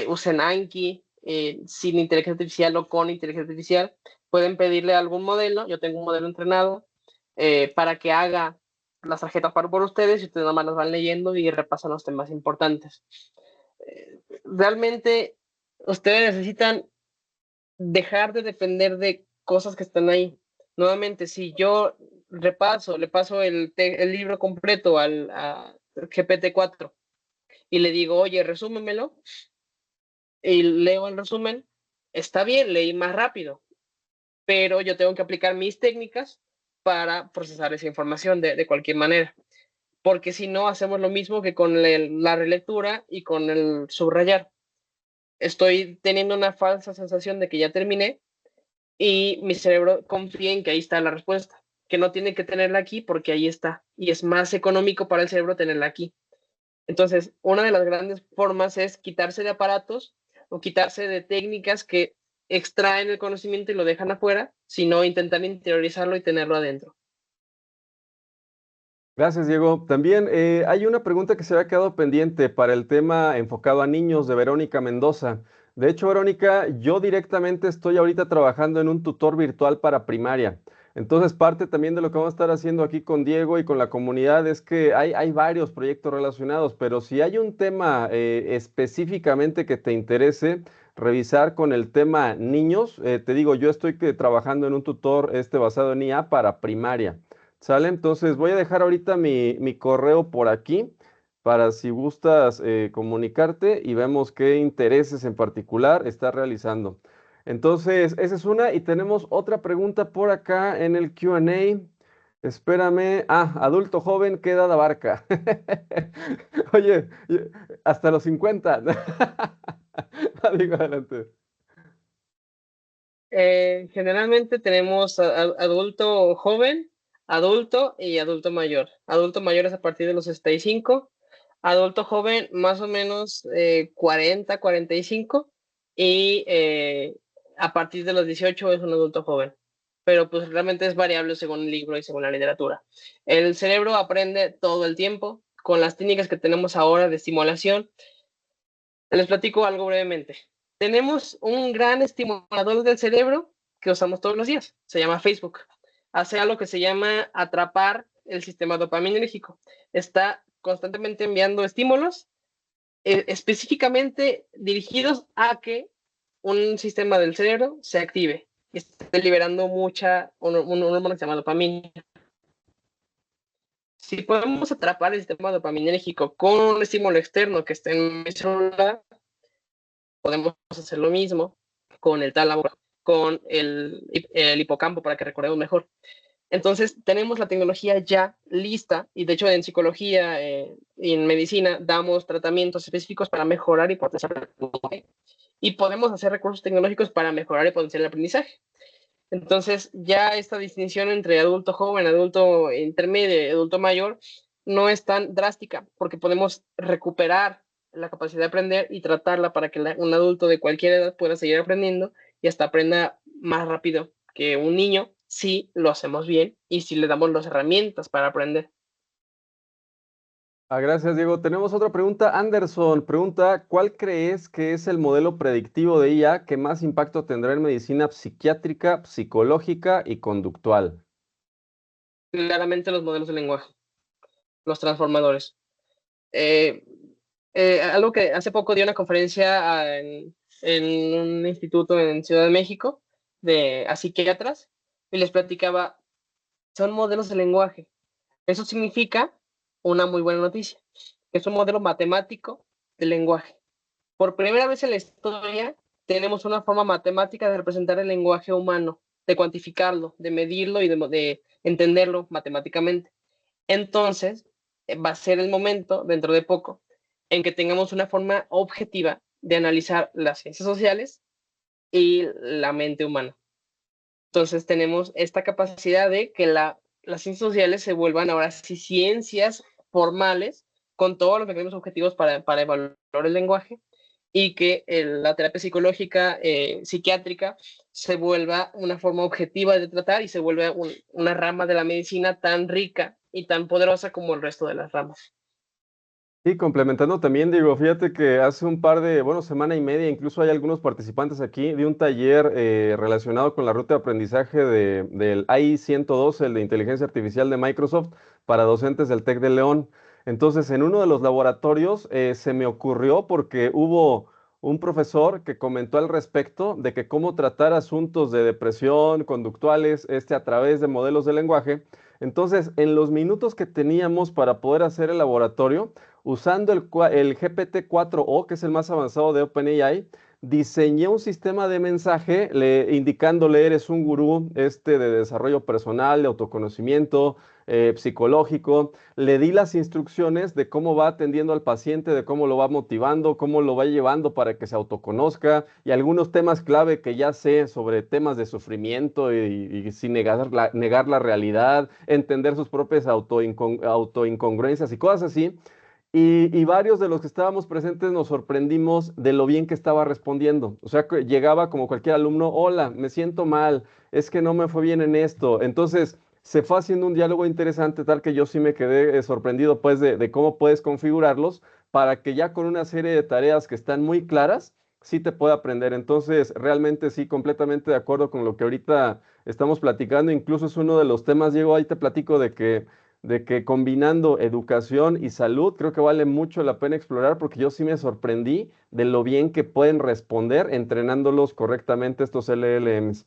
Usen Anki sin inteligencia artificial o con inteligencia artificial. Pueden pedirle a algún modelo, yo tengo un modelo entrenado, para que haga las tarjetas por ustedes y ustedes nada más las van leyendo y repasan los temas importantes. Realmente ustedes necesitan dejar de depender de cosas que están ahí. Nuevamente, si yo le paso el libro completo a GPT-4 y le digo, oye, resúmemelo, y leo el resumen, está bien, leí más rápido, pero yo tengo que aplicar mis técnicas para procesar esa información de cualquier manera. Porque si no, hacemos lo mismo que con la relectura y con el subrayar. Estoy teniendo una falsa sensación de que ya terminé, y mi cerebro confía en que ahí está la respuesta, que no tiene que tenerla aquí porque ahí está, y es más económico para el cerebro tenerla aquí. Entonces, una de las grandes formas es quitarse de aparatos o quitarse de técnicas que extraen el conocimiento y lo dejan afuera, sino intentar interiorizarlo y tenerlo adentro.
Gracias, Diego. También hay una pregunta que se había quedado pendiente para el tema enfocado a niños de Verónica Mendoza. De hecho, Verónica, yo directamente estoy ahorita trabajando en un tutor virtual para primaria. Entonces, parte también de lo que vamos a estar haciendo aquí con Diego y con la comunidad es que hay varios proyectos relacionados, pero si hay un tema específicamente que te interese revisar con el tema niños, te digo, yo estoy trabajando en un tutor basado en IA para primaria. ¿Sale? Entonces voy a dejar ahorita mi correo por aquí para si gustas comunicarte y vemos qué intereses en particular estás realizando. Entonces, esa es una y tenemos otra pregunta por acá en el Q&A. Espérame. Ah, adulto joven, ¿qué edad abarca? Oye, hasta los 50. Digo, adelante.
Generalmente tenemos adulto joven, adulto y adulto mayor. Adulto mayor es a partir de los 65, adulto joven más o menos 40, 45 y a partir de los 18 es un adulto joven. Pero pues realmente es variable según el libro y según la literatura. El cerebro aprende todo el tiempo con las técnicas que tenemos ahora de estimulación. Les platico algo brevemente. Tenemos un gran estimulador del cerebro que usamos todos los días. Se llama Facebook. Hace algo que se llama atrapar el sistema dopaminérgico. Está constantemente enviando estímulos específicamente dirigidos a que un sistema del cerebro se active y esté liberando un hormona que se llama dopamina. Si podemos atrapar el sistema dopaminérgico con un estímulo externo que esté en mi celular, podemos hacer lo mismo con el tálamo, con el hipocampo para que recordemos mejor. Entonces, tenemos la tecnología ya lista y de hecho en psicología y en medicina damos tratamientos específicos para mejorar y potenciar el aprendizaje y podemos hacer recursos tecnológicos para mejorar y potenciar el aprendizaje. Entonces, ya esta distinción entre adulto joven, adulto intermedio y adulto mayor no es tan drástica porque podemos recuperar la capacidad de aprender y tratarla para que un adulto de cualquier edad pueda seguir aprendiendo y hasta aprenda más rápido que un niño si lo hacemos bien y si le damos las herramientas para aprender.
Ah, gracias, Diego. Tenemos otra pregunta. Anderson pregunta, ¿cuál crees que es el modelo predictivo de IA que más impacto tendrá en medicina psiquiátrica, psicológica y conductual?
Claramente los modelos de lenguaje, los transformadores. Eh, algo que hace poco dio una conferencia en un instituto en Ciudad de México a psiquiatras y les platicaba, son modelos de lenguaje. Eso significa una muy buena noticia. Es un modelo matemático de lenguaje. Por primera vez en la historia tenemos una forma matemática de representar el lenguaje humano, de cuantificarlo, de medirlo y de entenderlo matemáticamente. Entonces, va a ser el momento, dentro de poco, en que tengamos una forma objetiva de analizar las ciencias sociales y la mente humana. Entonces, tenemos esta capacidad de que las ciencias sociales se vuelvan ahora sí ciencias formales con todos los mecanismos objetivos para evaluar el lenguaje y que la terapia psicológica, psiquiátrica, se vuelva una forma objetiva de tratar y se vuelva una rama de la medicina tan rica y tan poderosa como el resto de las ramas.
Y complementando también, digo, fíjate que hace un par de, bueno, semana y media, incluso hay algunos participantes aquí de un taller relacionado con la ruta de aprendizaje del AI 112, el de inteligencia artificial de Microsoft, para docentes del TEC de León. Entonces, en uno de los laboratorios se me ocurrió porque hubo un profesor que comentó al respecto de que cómo tratar asuntos de depresión, conductuales, a través de modelos de lenguaje. Entonces, en los minutos que teníamos para poder hacer el laboratorio, usando el GPT-4o, que es el más avanzado de OpenAI, diseñé un sistema de mensaje indicándole, eres un gurú de desarrollo personal, de autoconocimiento, psicológico. Le di las instrucciones de cómo va atendiendo al paciente, de cómo lo va motivando, cómo lo va llevando para que se autoconozca y algunos temas clave que ya sé sobre temas de sufrimiento y sin negar la realidad, entender sus propias autoincongruencias y cosas así. Y varios de los que estábamos presentes nos sorprendimos de lo bien que estaba respondiendo. O sea, que llegaba como cualquier alumno, hola, me siento mal, es que no me fue bien en esto. Entonces, se fue haciendo un diálogo interesante, tal que yo sí me quedé sorprendido, pues, de cómo puedes configurarlos para que ya con una serie de tareas que están muy claras, sí te pueda aprender. Entonces, realmente sí, completamente de acuerdo con lo que ahorita estamos platicando. Incluso es uno de los temas, Diego, ahí te platico de que combinando educación y salud, creo que vale mucho la pena explorar porque yo sí me sorprendí de lo bien que pueden responder entrenándolos correctamente estos LLMs.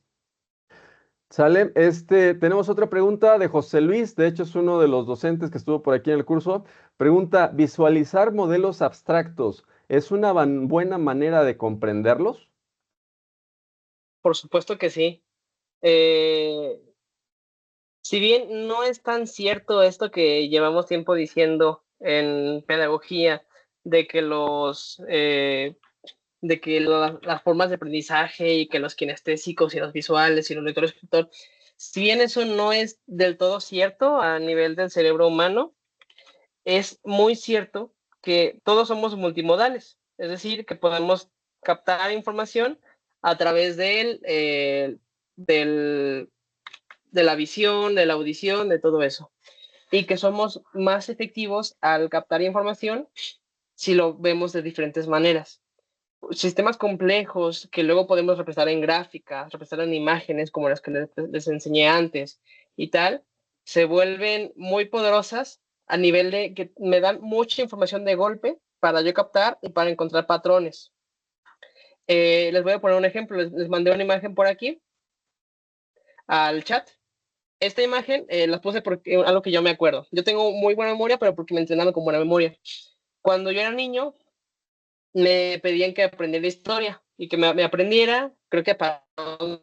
¿Sale? Tenemos otra pregunta de José Luis, de hecho es uno de los docentes que estuvo por aquí en el curso. Pregunta, ¿visualizar modelos abstractos es una buena manera de comprenderlos?
Por supuesto que sí. Eh, si bien no es tan cierto esto que llevamos tiempo diciendo en pedagogía, de que las formas de aprendizaje y que los kinestésicos y los visuales y los lectores escritor, si bien eso no es del todo cierto a nivel del cerebro humano, es muy cierto que todos somos multimodales, es decir, que podemos captar información a través del, de la visión, de la audición, de todo eso, y que somos más efectivos al captar información si lo vemos de diferentes maneras. Sistemas complejos que luego podemos representar en gráficas, representar en imágenes como las que les enseñé antes y tal, se vuelven muy poderosas a nivel de que me dan mucha información de golpe para yo captar y para encontrar patrones. Les voy a poner un ejemplo, les mandé una imagen por aquí al chat. Esta imagen la puse porque algo que yo me acuerdo. Yo tengo muy buena memoria, pero porque me entrenaron con buena memoria. Cuando yo era niño, me pedían que aprendiera historia y que me aprendiera, creo que para un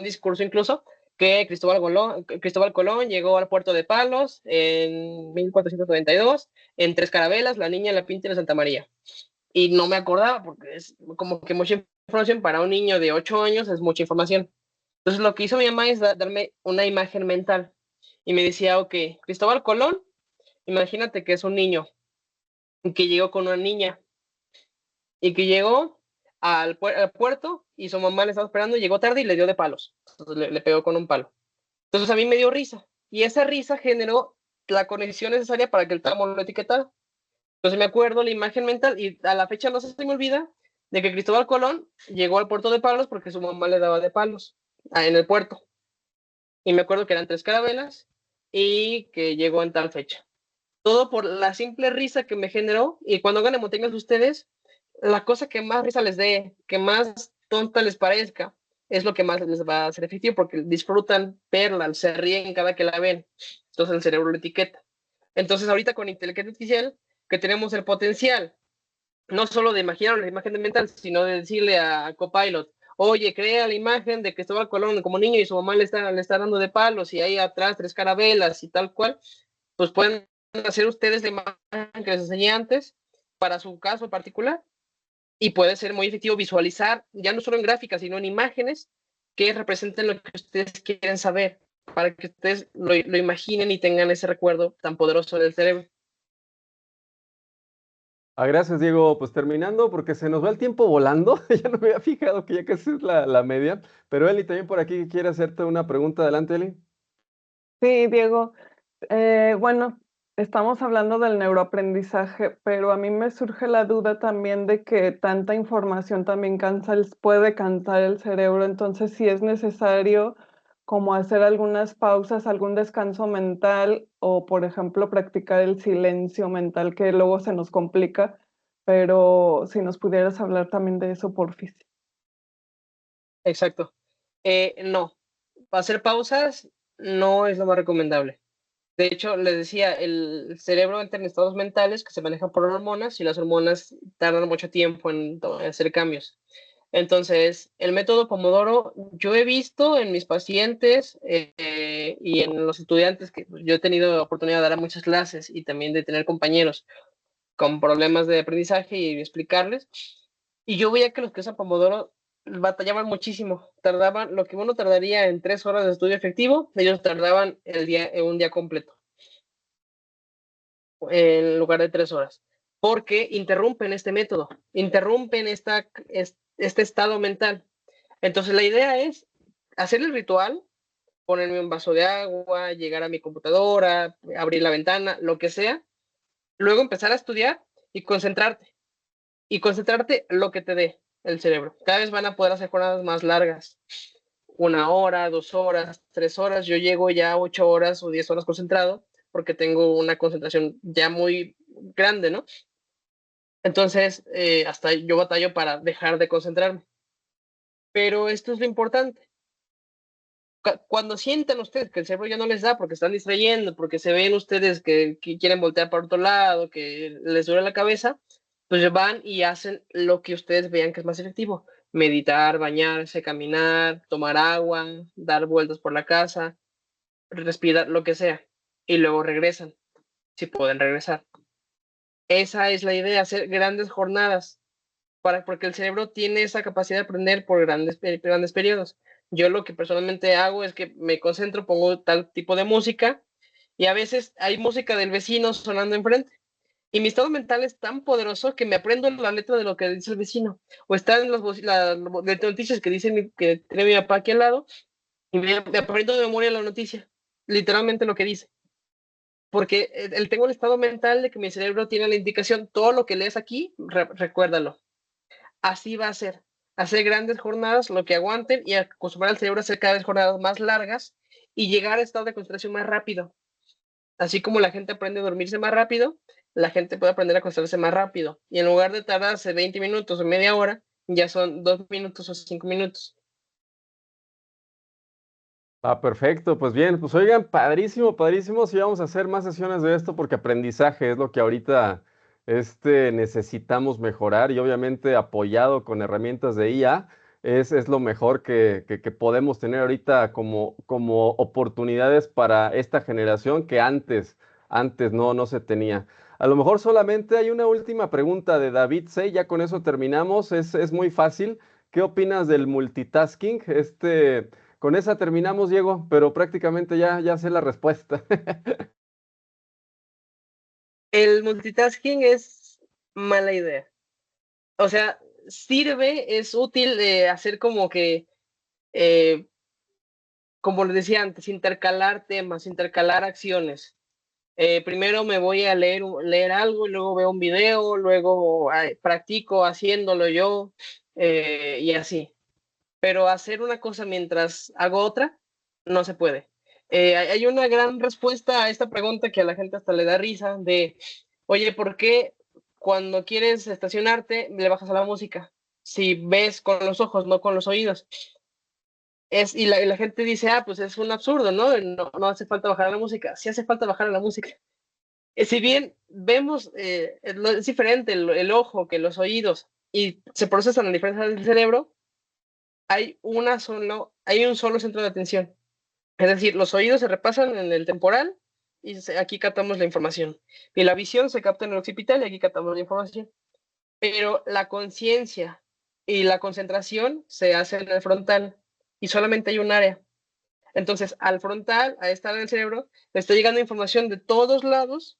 discurso incluso, que Cristóbal Colón llegó al puerto de Palos en 1492 en Tres Carabelas, La Niña, La Pinta y la Santa María. Y no me acordaba porque es como que mucha información para un niño de 8 años, es mucha información. Entonces lo que hizo mi mamá es darme una imagen mental y me decía, ok, Cristóbal Colón, imagínate que es un niño que llegó con una niña y que llegó al puerto y su mamá le estaba esperando, llegó tarde y le dio de palos. Entonces le pegó con un palo. Entonces a mí me dio risa y esa risa generó la conexión necesaria para que el tramo lo etiquetara. Entonces me acuerdo la imagen mental y a la fecha no se me olvida de que Cristóbal Colón llegó al puerto de Palos porque su mamá le daba de palos en el puerto. Y me acuerdo que eran Tres Carabelas y que llegó en tal fecha. Todo por la simple risa que me generó y cuando hagan emoticons ustedes, la cosa que más risa les dé, que más tonta les parezca, es lo que más les va a hacer efectivo porque disfrutan verla, se ríen cada que la ven. Entonces el cerebro lo etiqueta. Entonces ahorita con inteligencia artificial, que tenemos el potencial, no solo de imaginar la imagen mental, sino de decirle a Copilot, oye, crea la imagen de Cristóbal Colón como niño y su mamá le está dando de palos y ahí atrás tres carabelas y tal cual, pues pueden hacer ustedes la imagen que les enseñé antes para su caso particular y puede ser muy efectivo visualizar, ya no solo en gráficas, sino en imágenes que representen lo que ustedes quieren saber, para que ustedes lo imaginen y tengan ese recuerdo tan poderoso del cerebro.
Gracias, Diego. Pues terminando, porque se nos va el tiempo volando. Ya no me había fijado que ya casi es la media. Pero Eli también por aquí quiere hacerte una pregunta. Adelante, Eli.
Sí, Diego. Bueno, estamos hablando del neuroaprendizaje, pero a mí me surge la duda también de que tanta información también puede cansar el cerebro, entonces si es necesario como hacer algunas pausas, algún descanso mental o, por ejemplo, practicar el silencio mental que luego se nos complica, pero si nos pudieras hablar también de eso, porfis.
Exacto. No, hacer pausas no es lo más recomendable. De hecho, les decía, el cerebro entra en estados mentales que se manejan por hormonas y las hormonas tardan mucho tiempo en hacer cambios. Entonces, el método Pomodoro, yo he visto en mis pacientes y en los estudiantes que yo he tenido la oportunidad de dar a muchas clases y también de tener compañeros con problemas de aprendizaje y explicarles. Y yo veía que los que usan Pomodoro batallaban muchísimo. Tardaban lo que uno tardaría en 3 horas de estudio efectivo, ellos tardaban un día completo, en lugar de 3 horas. Porque interrumpen este método, interrumpen este estado mental. Entonces la idea es hacer el ritual, ponerme un vaso de agua, llegar a mi computadora, abrir la ventana, lo que sea, luego empezar a estudiar y concentrarte lo que te dé el cerebro. Cada vez van a poder hacer jornadas más largas, 1 hora, 2 horas, 3 horas. Yo llego ya a 8 horas o 10 horas concentrado porque tengo una concentración ya muy grande, ¿no? Entonces, hasta yo batallo para dejar de concentrarme. Pero esto es lo importante. Cuando sientan ustedes que el cerebro ya no les da porque están distrayendo, porque se ven ustedes que quieren voltear para otro lado, que les duele la cabeza, pues van y hacen lo que ustedes vean que es más efectivo. Meditar, bañarse, caminar, tomar agua, dar vueltas por la casa, respirar, lo que sea. Y luego regresan, si pueden regresar. Esa es la idea, hacer grandes jornadas, porque el cerebro tiene esa capacidad de aprender por grandes periodos. Yo lo que personalmente hago es que me concentro, pongo tal tipo de música y a veces hay música del vecino sonando enfrente. Y mi estado mental es tan poderoso que me aprendo la letra de lo que dice el vecino. O están las noticias que dicen que tiene mi papá aquí al lado y me aprendo de memoria la noticia, literalmente lo que dice. Porque tengo el estado mental de que mi cerebro tiene la indicación, todo lo que lees aquí, recuérdalo. Así va a ser. Hacer grandes jornadas, lo que aguanten y acostumbrar al cerebro a hacer cada vez jornadas más largas y llegar a estado de concentración más rápido. Así como la gente aprende a dormirse más rápido, la gente puede aprender a concentrarse más rápido. Y en lugar de tardarse 20 minutos o media hora, ya son 2 minutos o 5 minutos.
Ah, perfecto. Pues bien, pues oigan, padrísimo, padrísimo. Sí, vamos a hacer más sesiones de esto porque aprendizaje es lo que ahorita necesitamos mejorar y obviamente apoyado con herramientas de IA es lo mejor que podemos tener ahorita como oportunidades para esta generación que antes no se tenía. A lo mejor solamente hay una última pregunta de David C. Ya con eso terminamos. Es muy fácil. ¿Qué opinas del multitasking? Con esa terminamos, Diego, pero prácticamente ya sé la respuesta.
El multitasking es mala idea. O sea, sirve, es útil hacer como que, como les decía antes, intercalar temas, intercalar acciones. Primero me voy a leer algo, y luego veo un video, luego practico haciéndolo yo y así. Pero hacer una cosa mientras hago otra, no se puede. Hay una gran respuesta a esta pregunta que a la gente hasta le da risa de, oye, ¿por qué cuando quieres estacionarte le bajas a la música? Si ves con los ojos, no con los oídos. Y la gente dice, pues es un absurdo, ¿no? No hace falta bajar a la música. Sí hace falta bajar a la música. Si bien vemos, es diferente el ojo que los oídos y se procesan a diferencia del cerebro, hay un solo centro de atención. Es decir, los oídos se repasan en el temporal y aquí captamos la información. Y la visión se capta en el occipital y aquí captamos la información. Pero la conciencia y la concentración se hacen en el frontal y solamente hay un área. Entonces, al frontal, a esta área del cerebro, le está llegando información de todos lados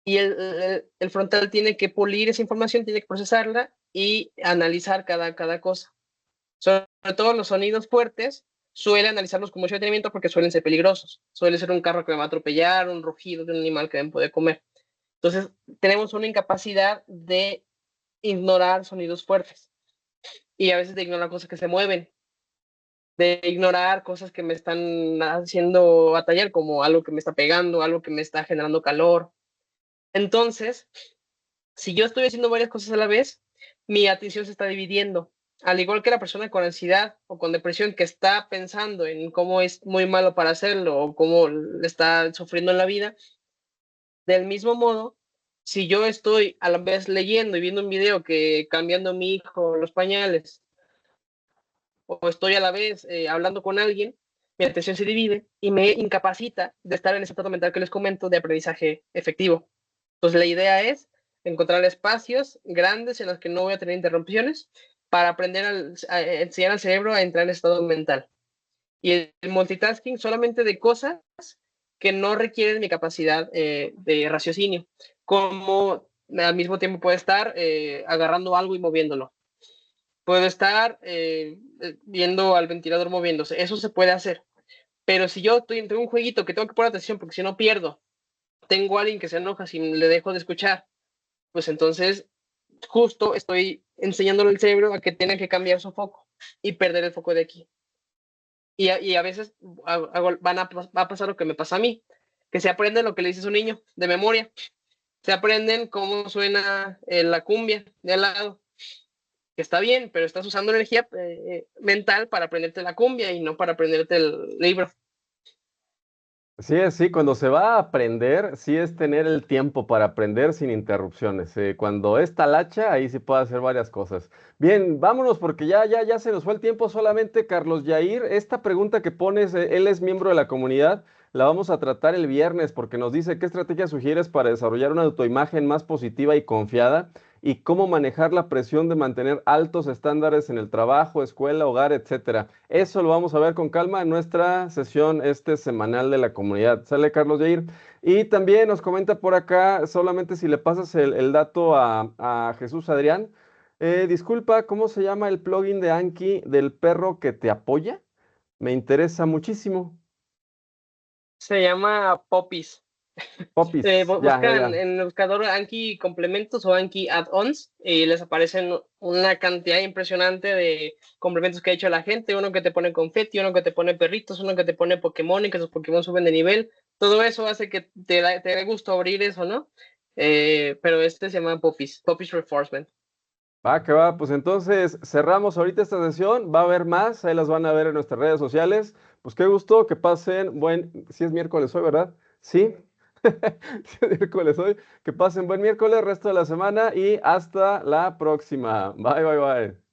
y el frontal tiene que pulir esa información, tiene que procesarla y analizar cada cosa. Sobre todo los sonidos fuertes, suele analizarlos con mucho detenimiento porque suelen ser peligrosos. Suele ser un carro que me va a atropellar, un rugido de un animal que me puede comer. Entonces, tenemos una incapacidad de ignorar sonidos fuertes y a veces de ignorar cosas que se mueven, de ignorar cosas que me están haciendo batallar, como algo que me está pegando, algo que me está generando calor. Entonces, si yo estoy haciendo varias cosas a la vez, mi atención se está dividiendo. Al igual que la persona con ansiedad o con depresión que está pensando en cómo es muy malo para hacerlo o cómo le está sufriendo en la vida, del mismo modo, Si yo estoy a la vez leyendo y viendo un video que cambiando a mi hijo los pañales, o estoy a la vez hablando con alguien, mi atención se divide y me incapacita de estar en ese estado mental que les comento de aprendizaje efectivo. Entonces la idea es encontrar espacios grandes en los que no voy a tener interrupciones para aprender a enseñar al cerebro a entrar en estado mental. Y el multitasking solamente de cosas que no requieren mi capacidad de raciocinio, como al mismo tiempo puede estar agarrando algo y moviéndolo. Puedo estar viendo al ventilador moviéndose. Eso se puede hacer. Pero si yo tengo un jueguito que tengo que poner atención porque si no pierdo, tengo a alguien que se enoja si le dejo de escuchar, pues entonces justo estoy enseñándole al cerebro a que tiene que cambiar su foco y perder el foco de aquí. Y a veces va a pasar lo que me pasa a mí, que se aprende lo que le dices a un niño de memoria. Se aprenden cómo suena la cumbia de al lado, que está bien, pero estás usando energía mental para aprenderte la cumbia y no para aprenderte el libro.
Sí, sí, cuando se va a aprender, sí es tener el tiempo para aprender sin interrupciones. Cuando es talacha, ahí sí puede hacer varias cosas. Bien, vámonos porque ya se nos fue el tiempo. Solamente, Carlos Yair, esta pregunta que pones, él es miembro de la comunidad, la vamos a tratar el viernes porque nos dice qué estrategia sugieres para desarrollar una autoimagen más positiva y confiada y cómo manejar la presión de mantener altos estándares en el trabajo, escuela, hogar, etcétera. Eso lo vamos a ver con calma en nuestra sesión semanal de la comunidad. ¿Sale, Carlos Yair? Y también nos comenta por acá, solamente si le pasas el dato a Jesús Adrián. Disculpa, ¿cómo se llama el plugin de Anki del perro que te apoya? Me interesa muchísimo.
Se llama Poppies.
Popis,
Buscan
ya.
en el buscador Anki complementos o Anki add-ons y les aparecen una cantidad impresionante de complementos que ha hecho la gente, uno que te pone confeti, uno que te pone perritos, uno que te pone Pokémon y que esos Pokémon suben de nivel. Todo eso hace que te dé gusto abrir eso, ¿no? Pero este se llama Poppies, Poppies Reinforcement.
Va, que va. Pues entonces cerramos ahorita esta sesión. Va a haber más, ahí las van a ver en nuestras redes sociales. Pues qué gusto, que pasen si es miércoles hoy, ¿verdad? Sí. Si es miércoles hoy. Que pasen buen miércoles, resto de la semana y hasta la próxima. Bye.